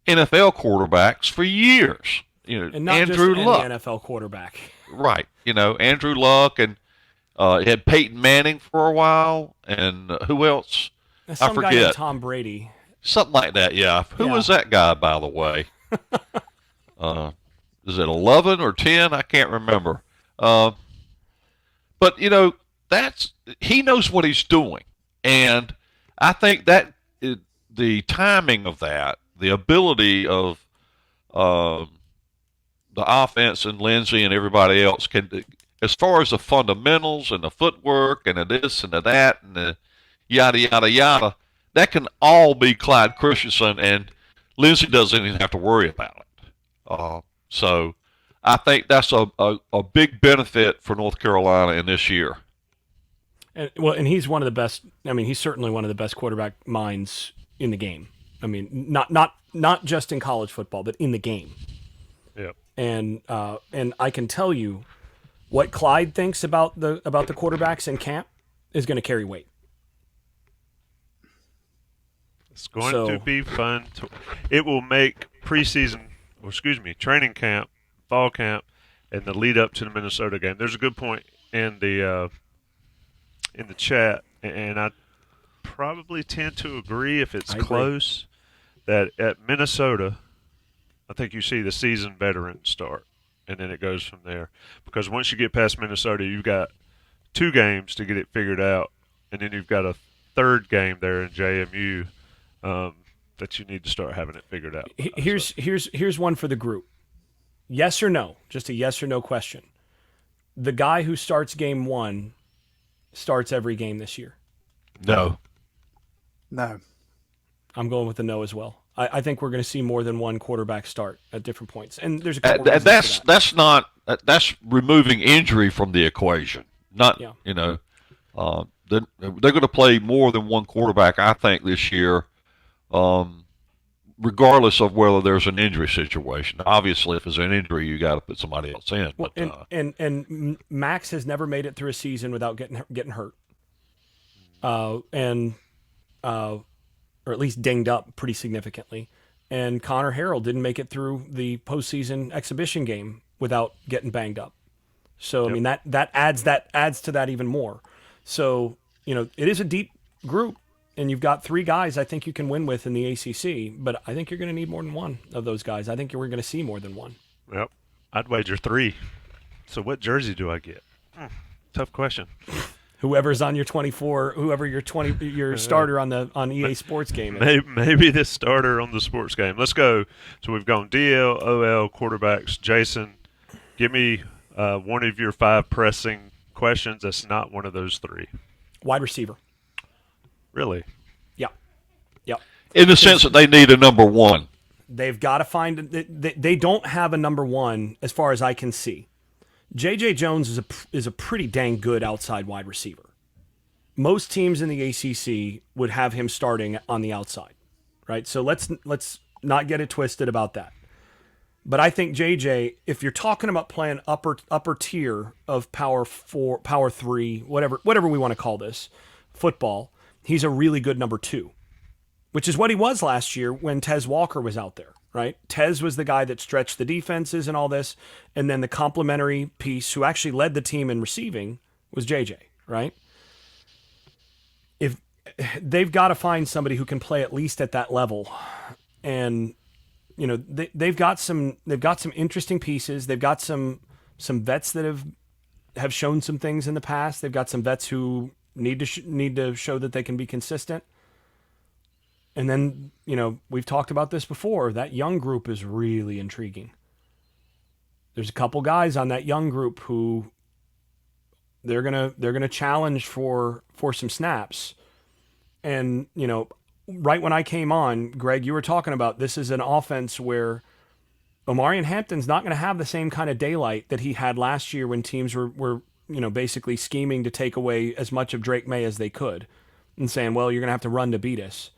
Speaker 2: NFL quarterbacks for years.
Speaker 4: And not
Speaker 2: Andrew
Speaker 4: just
Speaker 2: Luck.
Speaker 4: any NFL quarterback.
Speaker 2: Right. Andrew Luck, and had Peyton Manning for a while, and who else?
Speaker 4: Some
Speaker 2: I forget.
Speaker 4: guy named Tom Brady.
Speaker 2: Something like that, yeah. Who was that guy, by the way? Is it 11 or 10? I can't remember. But, he knows what he's doing. And I think that the timing of that, the ability of the offense and Lindsey and everybody else can, as far as the fundamentals and the footwork and the this and the that and the yada, yada, yada, that can all be Clyde Christensen, and Lindsey doesn't even have to worry about it. So I think that's a big benefit for North Carolina in this year.
Speaker 4: And he's one of the best. I mean, he's certainly one of the best quarterback minds in the game. I mean, not just in college football, but in the game.
Speaker 1: Yep.
Speaker 4: And I can tell you what Clyde thinks about the quarterbacks in camp is going to carry weight.
Speaker 1: It's going to be fun. It will make training camp, fall camp, and the lead up to the Minnesota game. There's a good point in the chat, and I probably tend to agree if it's close. that at Minnesota, I think you see the seasoned veteran start, and then it goes from there. Because once you get past Minnesota, you've got 2 games to get it figured out, and then you've got a third game there in JMU that you need to start having it figured out.
Speaker 4: Here's one for the group. Yes or no? Just a yes or no question. The guy who starts game 1 starts every game this year.
Speaker 2: No.
Speaker 3: No.
Speaker 4: I'm going with the no as well. I think we're going to see more than one quarterback start at different points, and there's a couple reasons for that.
Speaker 2: That's removing injury from the equation. Not
Speaker 4: Yeah.
Speaker 2: they're going to play more than one quarterback, I think, this year, regardless of whether there's an injury situation. Obviously, if there's an injury, you got to put somebody else in.
Speaker 4: Well,
Speaker 2: But,
Speaker 4: and Max has never made it through a season without getting hurt, or at least dinged up pretty significantly. And Connor Harrell didn't make it through the postseason exhibition game without getting banged up. So I mean that adds to that even more. So it is a deep group, and you've got 3 guys I think you can win with in the ACC. But I think you're going to need more than one of those guys. I think we're going to see more than one.
Speaker 1: Yep. I'd wager 3. So what jersey do I get? Tough question.
Speaker 4: Whoever's on your 24, whoever your starter on EA Sports game is.
Speaker 1: Maybe the starter on the sports game. Let's go. So we've gone DL, OL, quarterbacks. Jason, give me one of your 5 pressing questions that's not one of those 3.
Speaker 4: Wide receiver.
Speaker 1: Really?
Speaker 4: Yeah. Yep.
Speaker 2: in the sense that they need a number 1.
Speaker 4: They've got to find they don't have a number 1 as far as I can see. J.J. Jones is a pretty dang good outside wide receiver. Most teams in the ACC would have him starting on the outside, right? So let's not get it twisted about that. But I think J.J., if you're talking about playing upper tier of Power 4, Power 3, whatever we want to call this, football, he's a really good number 2, which is what he was last year when Tez Walker was out there. Right? Tez was the guy that stretched the defenses and all this, and then the complementary piece who actually led the team in receiving was JJ, right? If they've got to find somebody who can play at least at that level, and they've got some interesting pieces. They've got some vets that have shown some things in the past. They've got some vets who need to show that they can be consistent. And then, we've talked about this before. That young group is really intriguing. There's a couple guys on that young group who they're gonna challenge for some snaps. And, right when I came on, Greg, you were talking about this is an offense where Omarion Hampton's not going to have the same kind of daylight that he had last year when teams were basically scheming to take away as much of Drake May as they could and saying, well, you're going to have to run to beat us.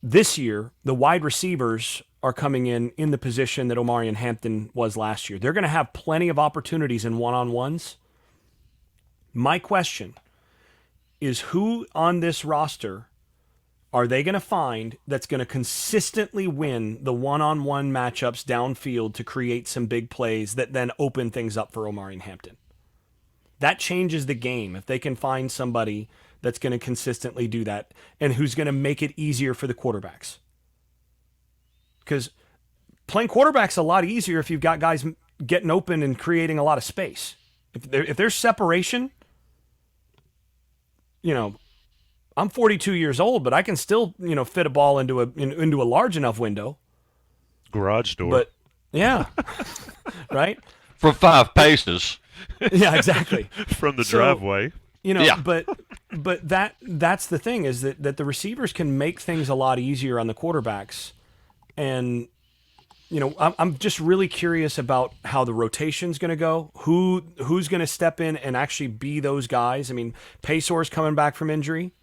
Speaker 4: This year, the wide receivers are coming in the position that Omarion Hampton was last year. They're going to have plenty of opportunities in one-on-ones. My question is, who on this roster are they going to find that's going to consistently win the one-on-one matchups downfield to create some big plays that then open things up for Omarion Hampton? That changes the game if they can find somebody that's going to consistently do that and who's going to make it easier for the quarterbacks. Because playing quarterback's a lot easier if you've got guys getting open and creating a lot of space. If there's separation, I'm 42 years old, but I can still, fit a ball into a large enough window.
Speaker 1: Garage door.
Speaker 4: But yeah, right?
Speaker 2: From 5 paces.
Speaker 4: Yeah, exactly.
Speaker 1: From the driveway.
Speaker 2: Yeah.
Speaker 4: But that's the thing is that the receivers can make things a lot easier on the quarterbacks. And, I'm just really curious about how the rotation's going to go. Who's going to step in and actually be those guys? I mean, Pasor's coming back from injury,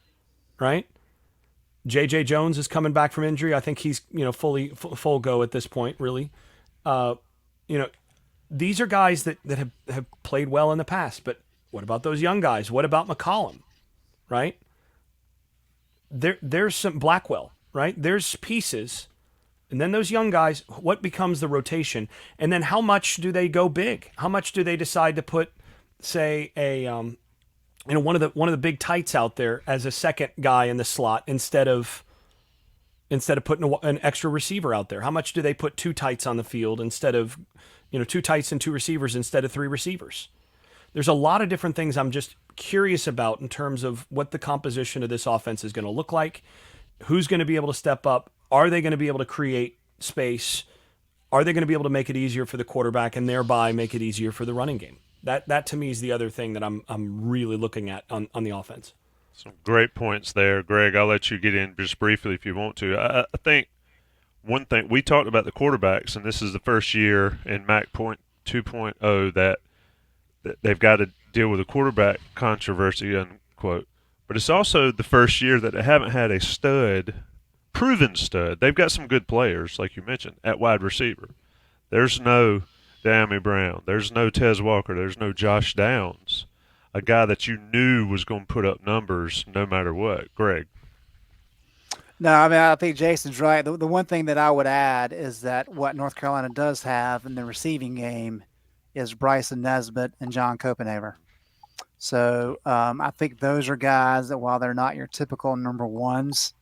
Speaker 4: right? J.J. Jones is coming back from injury. I think he's, full go at this point, really. These are guys that have played well in the past, but what about those young guys? What about McCollum, right? There's some Blackwell, right? There's pieces. And then those young guys, what becomes the rotation? And then how much do they go big? How much do they decide to put, say, one of the big tights out there as a second guy in the slot instead of instead of putting an extra receiver out there? How much do they put two tights on the field instead of, two tights and two receivers instead of three receivers? There's a lot of different things I'm just curious about in terms of what the composition of this offense is going to look like. Who's going to be able to step up? Are they going to be able to create space? Are they going to be able to make it easier for the quarterback and thereby make it easier for the running game? That to me is the other thing that I'm really looking at on the offense.
Speaker 1: Some great points there, Greg. I'll let you get in just briefly if you want to. I think one thing we talked about the quarterbacks, and this is the first year in Mack 2.0 that they've got to deal with a quarterback controversy, unquote. But it's also the first year that they haven't had a proven stud. They've got some good players, like you mentioned, at wide receiver. There's no Dammy Brown. There's no Tez Walker. There's no Josh Downs, a guy that you knew was going to put up numbers no matter what. Greg.
Speaker 3: No, I mean, I think Jason's right. The one thing that I would add is that what North Carolina does have in the receiving game is Bryson Nesbitt and John Copenhaver. So I think those are guys that while they're not your typical number ones,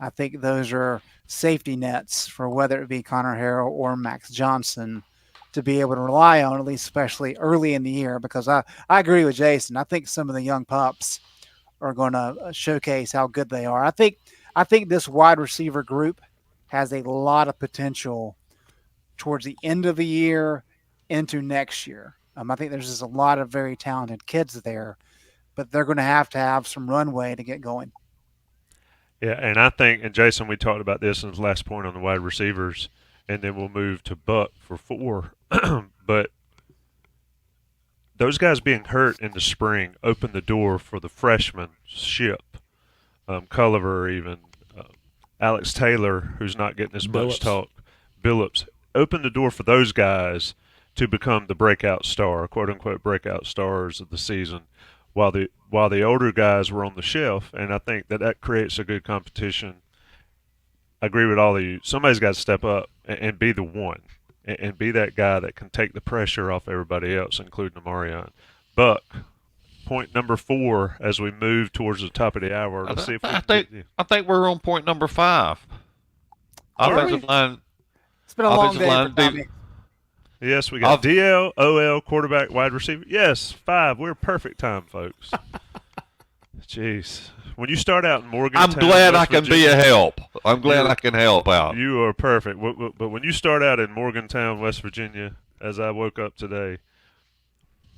Speaker 3: I think those are safety nets for whether it be Connor Harrell or Max Johnson to be able to rely on, at least especially early in the year, because I agree with Jason. I think some of the young pups are going to showcase how good they are. I think this wide receiver group has a lot of potential towards the end of the year into next year. I think there's just a lot of very talented kids there, but they're going to have some runway to get going.
Speaker 1: Yeah, and I think, and Jason, we talked about this in his last point on the wide receivers, and then we'll move to Buck for 4. But those guys being hurt in the spring opened the door for the freshman Ship, Culliver, even Alex Taylor, who's not getting as much talk, Billups, opened the door for those guys to become the breakout star, quote unquote breakout stars of the season, while the older guys were on the shelf. And I think that creates a good competition. I agree with all of you. Somebody's got to step up and be the one, and be that guy that can take the pressure off everybody else, including Amarion. Buck, point number 4 as we move towards the top of the hour. Let's see if
Speaker 2: I think we're on point number 5. Offensive line.
Speaker 3: It's been a long day for Tommy.
Speaker 1: Yes, we got DL, OL, quarterback, wide receiver. Yes, 5. We're perfect time, folks. Jeez. When you start out in Morgantown,
Speaker 2: I'm glad
Speaker 1: West
Speaker 2: I can
Speaker 1: Virginia,
Speaker 2: be a help. I'm glad I can help out.
Speaker 1: You are perfect. But when you start out in Morgantown, West Virginia, as I woke up today,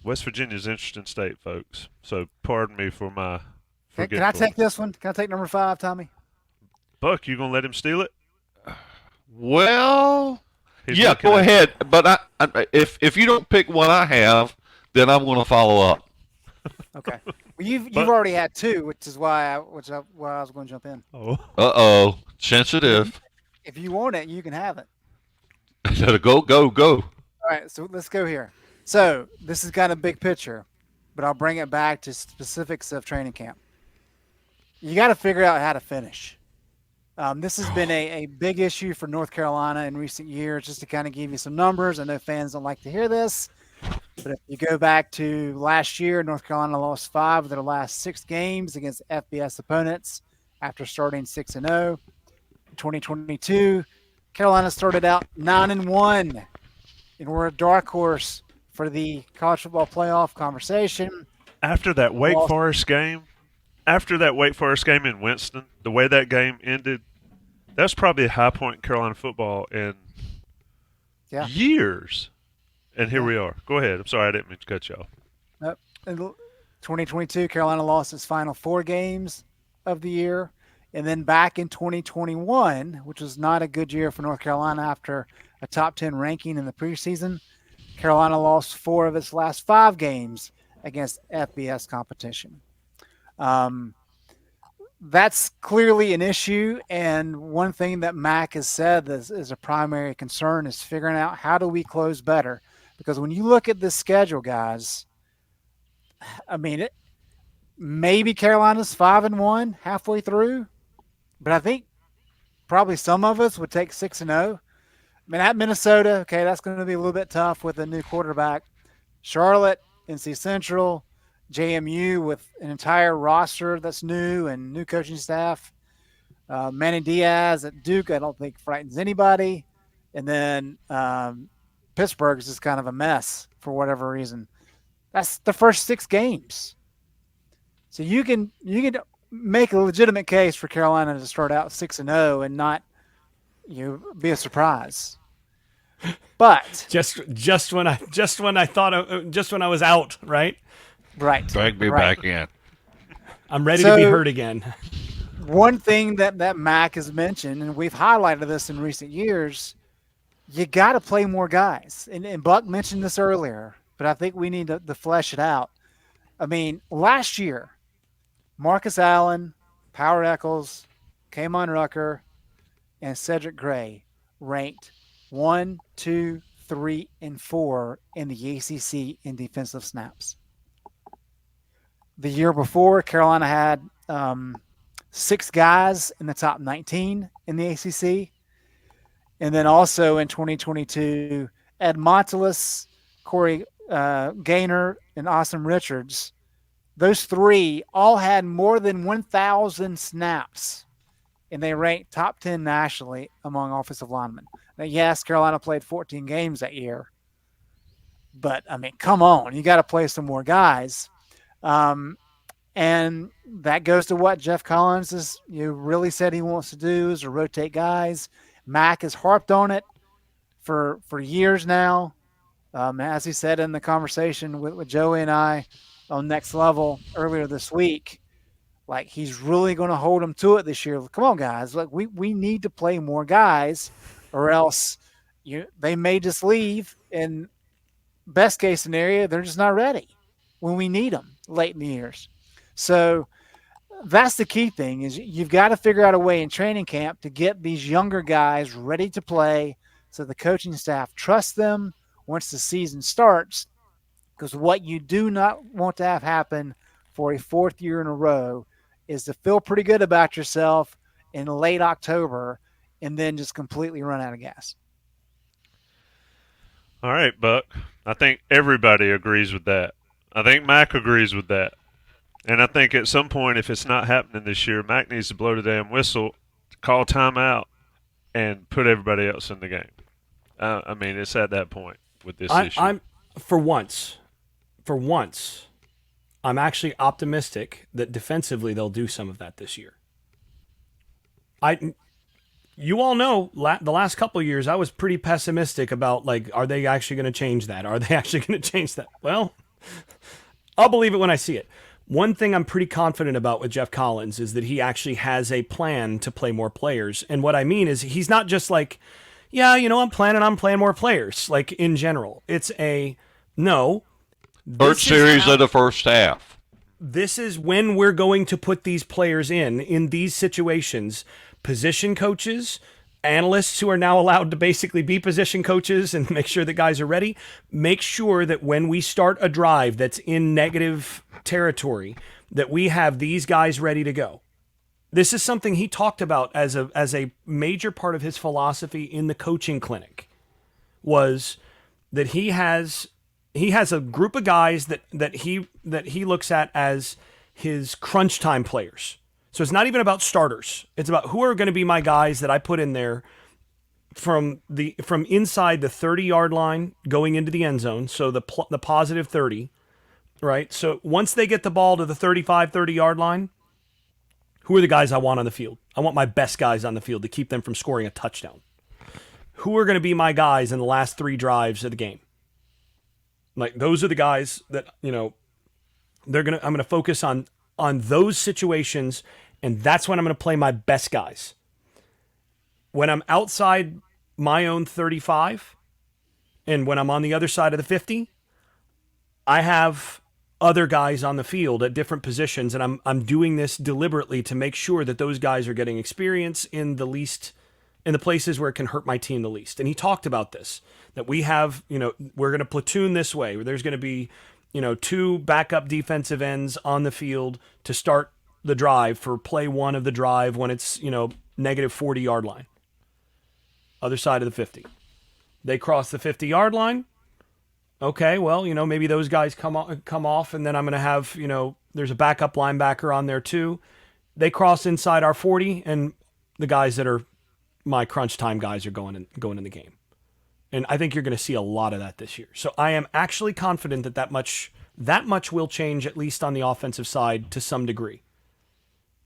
Speaker 1: West Virginia's an interesting state, folks. So pardon me for my forgetfulness.
Speaker 3: Can I take this one? Can I take number 5, Tommy?
Speaker 1: Buck, you going to let him steal it?
Speaker 2: Well, yeah, go ahead. But if you don't pick one I have, then I'm going to follow up.
Speaker 3: Okay. Well, you've already had 2, which is why I was going to jump in.
Speaker 2: Oh. Sensitive.
Speaker 3: If you want it, you can have it.
Speaker 2: Go.
Speaker 3: All right, so let's go here. So this is kind of big picture, but I'll bring it back to specifics of training camp. You got to figure out how to finish. This has been a big issue for North Carolina in recent years. Just to kind of give you some numbers, I know fans don't like to hear this, but if you go back to last year, North Carolina lost 5 of their last 6 games against FBS opponents after starting 6-0. In 2022, Carolina started out 9-1, and we're a dark horse for the college football playoff conversation.
Speaker 1: After that Wake Forest game in Winston, the way that game ended, that's probably a high point in Carolina football in years. And here we are. Go ahead. I'm sorry, I didn't mean to cut you off.
Speaker 3: Nope. In 2022, Carolina lost its final 4 games of the year. And then back in 2021, which was not a good year for North Carolina after a top 10 ranking in the preseason, Carolina lost 4 of its last 5 games against FBS competition. That's clearly an issue, and one thing that Mack has said is a primary concern is figuring out how do we close better. Because when you look at this schedule, guys, I mean, maybe Carolina's 5-1 halfway through, but I think probably some of us would take 6-0. I mean, at Minnesota, okay, that's going to be a little bit tough with a new quarterback. Charlotte, NC Central, JMU with an entire roster that's new and new coaching staff. Manny Diaz at Duke, I don't think frightens anybody. And then Pittsburgh is just kind of a mess for whatever reason. That's the first 6 games. So you can make a legitimate case for Carolina to start out 6-0 and not be a surprise. But
Speaker 4: just when I was out, right?
Speaker 3: Right.
Speaker 2: Drag me back in.
Speaker 4: I'm ready to be hurt again.
Speaker 3: One thing that Mack has mentioned, and we've highlighted this in recent years, you got to play more guys. And Buck mentioned this earlier, but I think we need to flesh it out. I mean, last year, Marcus Allen, Power Eccles, Kamon Rucker, and Cedric Gray ranked 1, 2, 3, and 4 in the ACC in defensive snaps. The year before, Carolina had 6 guys in the top 19 in the ACC. And then also in 2022, Ed Montelis, Corey Gaynor, and Austin Richards, those 3 all had more than 1,000 snaps, and they ranked top 10 nationally among offensive linemen. Now, yes, Carolina played 14 games that year, but, I mean, come on. You got to play some more guys. And that goes to what Jeff Collins has really said he wants to do, is to rotate guys. Mack has harped on it for years now. As he said in the conversation with Joey and I on Next Level earlier this week, like, he's really going to hold them to it this year. Come on, guys. Like, we need to play more guys, or else they may just leave. And best case scenario, they're just not ready when we need them late in the years. So that's the key thing, is you've got to figure out a way in training camp to get these younger guys ready to play so the coaching staff trusts them once the season starts. Because what you do not want to have happen for a 4th year in a row is to feel pretty good about yourself in late October and then just completely run out of gas.
Speaker 1: All right, Buck. I think everybody agrees with that. I think Mack agrees with that. And I think at some point, if it's not happening this year, Mack needs to blow the damn whistle, call timeout, and put everybody else in the game. I mean, it's at that point with this issue.
Speaker 4: For once, I'm actually optimistic that defensively they'll do some of that this year. You all know the last couple of years I was pretty pessimistic about, like, are they actually going to change that? Are they actually going to change that? Well, I'll believe it when I see it. One thing I'm pretty confident about with Jeff Collins is that he actually has a plan to play more players. And what I mean is he's not just like, yeah, I'm planning on playing more players, like, in general. It's no.
Speaker 2: Third series of the first half.
Speaker 4: This is when we're going to put these players in these situations. Position coaches, analysts who are now allowed to basically be position coaches and make sure that guys are ready. Make sure that when we start a drive that's in negative territory, that we have these guys ready to go. This is something he talked about as a major part of his philosophy in the coaching clinic, was that he has a group of guys that he looks at as his crunch time players. So it's not even about starters. It's about who are going to be my guys that I put in there from inside the 30-yard line going into the end zone, so the positive 30, right? So once they get the ball to the 35, 30-yard line, who are the guys I want on the field? I want my best guys on the field to keep them from scoring a touchdown. Who are going to be my guys in the last 3 drives of the game? Like, those are the guys that, I'm going to focus on those situations, and that's when I'm going to play my best guys. When I'm outside my own 35 and when I'm on the other side of the 50, I have other guys on the field at different positions, and I'm doing this deliberately to make sure that those guys are getting experience in the places where it can hurt my team the least. And he talked about this, that we have, we're going to platoon this way, where there's going to be 2 backup defensive ends on the field to start the drive for play 1 of the drive when it's, negative 40-yard line. Other side of the 50. They cross the 50-yard line. Okay, well, maybe those guys come off, and then I'm going to have, there's a backup linebacker on there too. They cross inside our 40, and the guys that are my crunch time guys are going in the game. And I think you're going to see a lot of that this year. So I am actually confident that that much will change, at least on the offensive side, to some degree.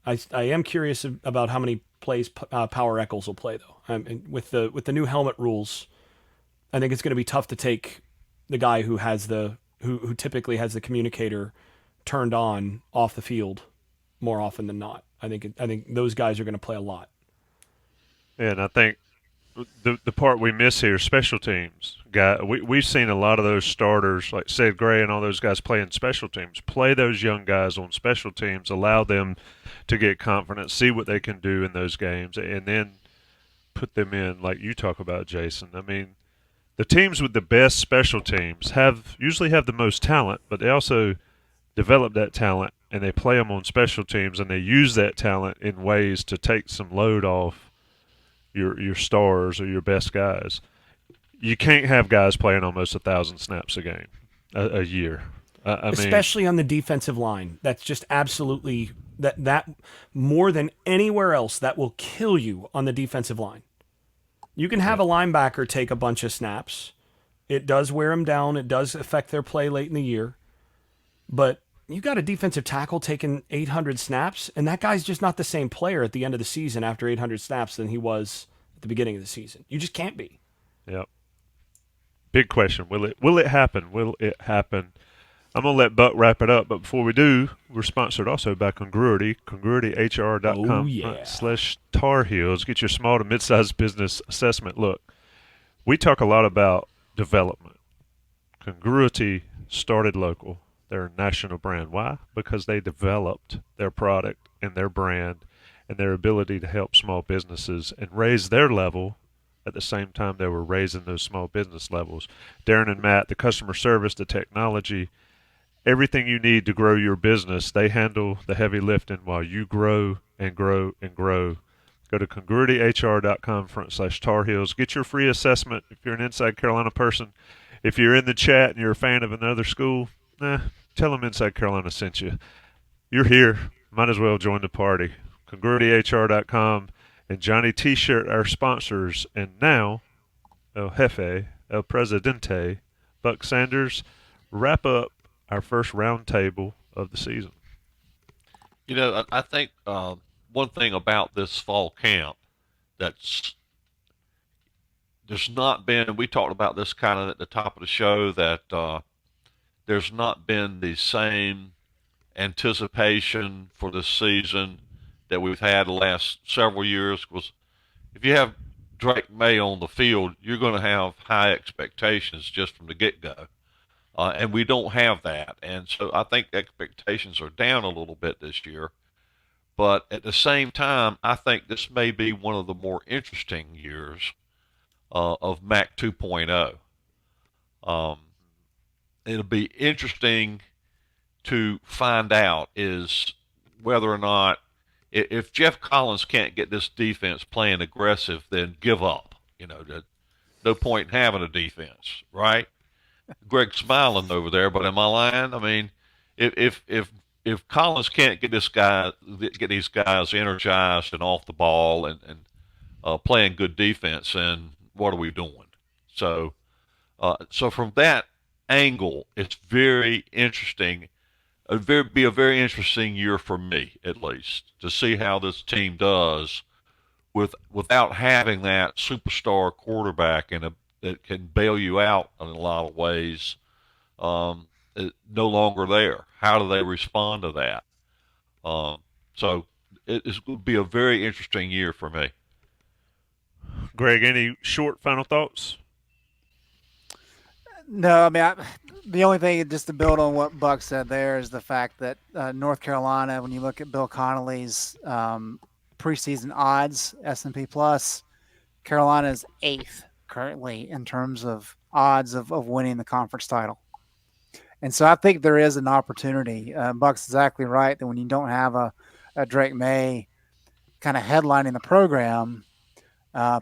Speaker 4: I am curious about how many plays Power Eccles will play, though. With the new helmet rules, I think it's going to be tough to take the guy who typically has the communicator turned on off the field more often than not. I think those guys are going to play a lot.
Speaker 1: Yeah, and I think the part we miss here, special teams. We've seen a lot of those starters, like Sid Gray and all those guys playing special teams. Play those young guys on special teams, allow them to get confidence, see what they can do in those games, and then put them in, like you talk about, Jason. I mean, the teams with the best special teams usually have the most talent, but they also develop that talent and they play them on special teams, and they use that talent in ways to take some load off your stars or your best guys. You can't have guys playing almost 1,000 snaps a game, a year.
Speaker 4: Especially on the defensive line. That's just absolutely that more than anywhere else, that will kill you on the defensive line. You can have a linebacker take a bunch of snaps. It does wear them down. It does affect their play late in the year. But you got a defensive tackle taking 800 snaps, and that guy's just not the same player at the end of the season after 800 snaps than he was at the beginning of the season. You just can't be.
Speaker 1: Yep. Big question. Will it happen? Will it happen? I'm going to let Buck wrap it up, but before we do, we're sponsored also by Congruity, congruityhr.com/Tar Heels. Get your small to mid-sized business assessment. Look, we talk a lot about development. Congruity started local. They're a national brand. Why? Because they developed their product and their brand and their ability to help small businesses and raise their level at the same time they were raising those small business levels. Darren and Matt, the customer service, the technology, everything you need to grow your business, they handle the heavy lifting while you grow and grow and grow. Go to congruityhr.com/Tar Heels. Get your free assessment if you're an Inside Carolina person. If you're in the chat and you're a fan of another school, tell them Inside Carolina sent you. You're here. Might as well join the party. congruityhr.com and Johnny T-Shirt, our sponsors. And now, El Jefe, El Presidente, Buck Sanders, wrap up our first roundtable of the season.
Speaker 2: You know, I think one thing about this fall camp there's not been, we talked about this kind of at the top of the show, that there's not been the same anticipation for this season that we've had the last several years. Because if you have Drake May on the field, you're going to have high expectations just from the get-go. And we don't have that. And so I think expectations are down a little bit this year. But at the same time, I think this may be one of the more interesting years of Mack 2.0. It'll be interesting to find out is whether or not, if Jeff Collins can't get this defense playing aggressive, then give up. You know, no point in having a defense, right? Greg's smiling over there, but am I lying? I mean, if Collins can't get these guys energized and off the ball and playing good defense, then what are we doing? So from that angle, it's very interesting. Be a very interesting year for me, at least, to see how this team does without having that superstar quarterback that can bail you out in a lot of ways. No longer there. How do they respond to that? So it's going to be a very interesting year for me.
Speaker 1: Greg, any short final thoughts?
Speaker 3: No, I mean, the only thing, just to build on what Buck said there, is the fact that North Carolina, when you look at Bill Connolly's preseason odds, S&P Plus, Carolina is 8th currently in terms of odds of winning the conference title. And so I think there is an opportunity. Buck's exactly right that when you don't have a Drake May kind of headlining the program,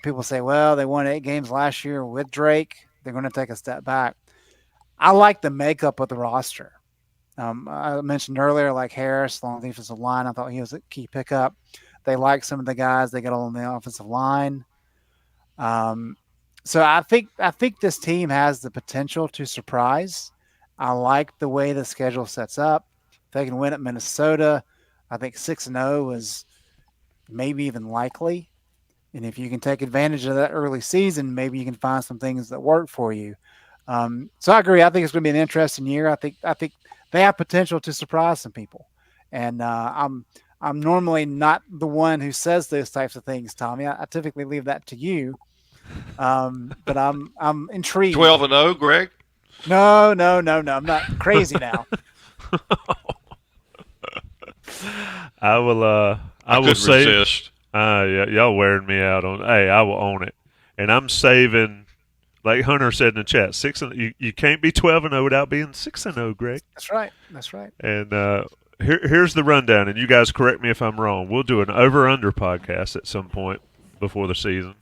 Speaker 3: people say, well, they won 8 games last year with Drake. They're going to take a step back. I like the makeup of the roster. I mentioned earlier, like Harris, long defensive line. I thought he was a key pickup. They like some of the guys they got on the offensive line. So I think this team has the potential to surprise. I like the way the schedule sets up. If they can win at Minnesota, I think 6-0 is maybe even likely. And if you can take advantage of that early season, maybe you can find some things that work for you. So I agree. I think it's going to be an interesting year. I think they have potential to surprise some people. And I'm normally not the one who says those types of things, Tommy. I typically leave that to you. But I'm intrigued.
Speaker 2: 12-0, Greg.
Speaker 3: No. I'm not crazy now.
Speaker 1: I will. I will
Speaker 2: couldn't
Speaker 1: save.
Speaker 2: resist.
Speaker 1: Yeah, y'all wearing me out on. Hey, I will own it, and I'm saving. Like Hunter said in the chat, 6-0. You can't be 12-0 without being 6-0, Greg.
Speaker 3: That's right. That's right.
Speaker 1: And here's the rundown, and you guys correct me if I'm wrong. We'll do an over/under podcast at some point before the season.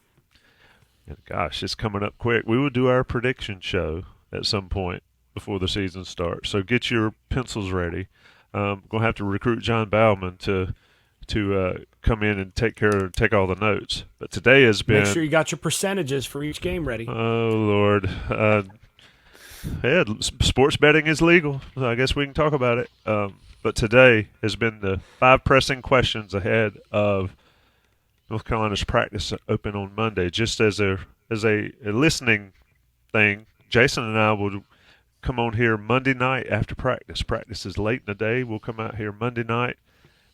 Speaker 1: And gosh, it's coming up quick. We will do our prediction show at some point before the season starts. So get your pencils ready. Going to have to recruit John Bauman to come in and take all the notes. But today has been.
Speaker 4: Make sure you got your percentages for each game ready.
Speaker 1: Oh Lord, yeah, sports betting is legal. So I guess we can talk about it. But today has been the 5 pressing questions ahead of North Carolina's practice open on Monday. Just as a listening thing, Jason and I will come on here Monday night after practice. Practice is late in the day. We'll come out here Monday night,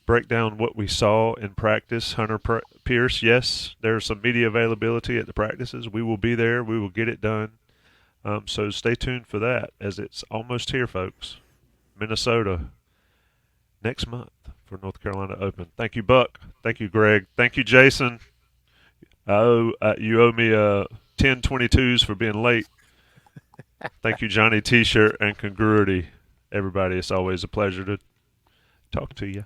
Speaker 1: break down what we saw in practice. Hunter Pierce, yes, there's some media availability at the practices. We will be there. We will get it done. So stay tuned for that, as it's almost here, folks. Minnesota next month for North Carolina Open. Thank you, Buck. Thank you, Greg. Thank you, Jason. You owe me 10 22s for being late. Thank you, Johnny T-shirt and Congruity. Everybody, it's always a pleasure to talk to you.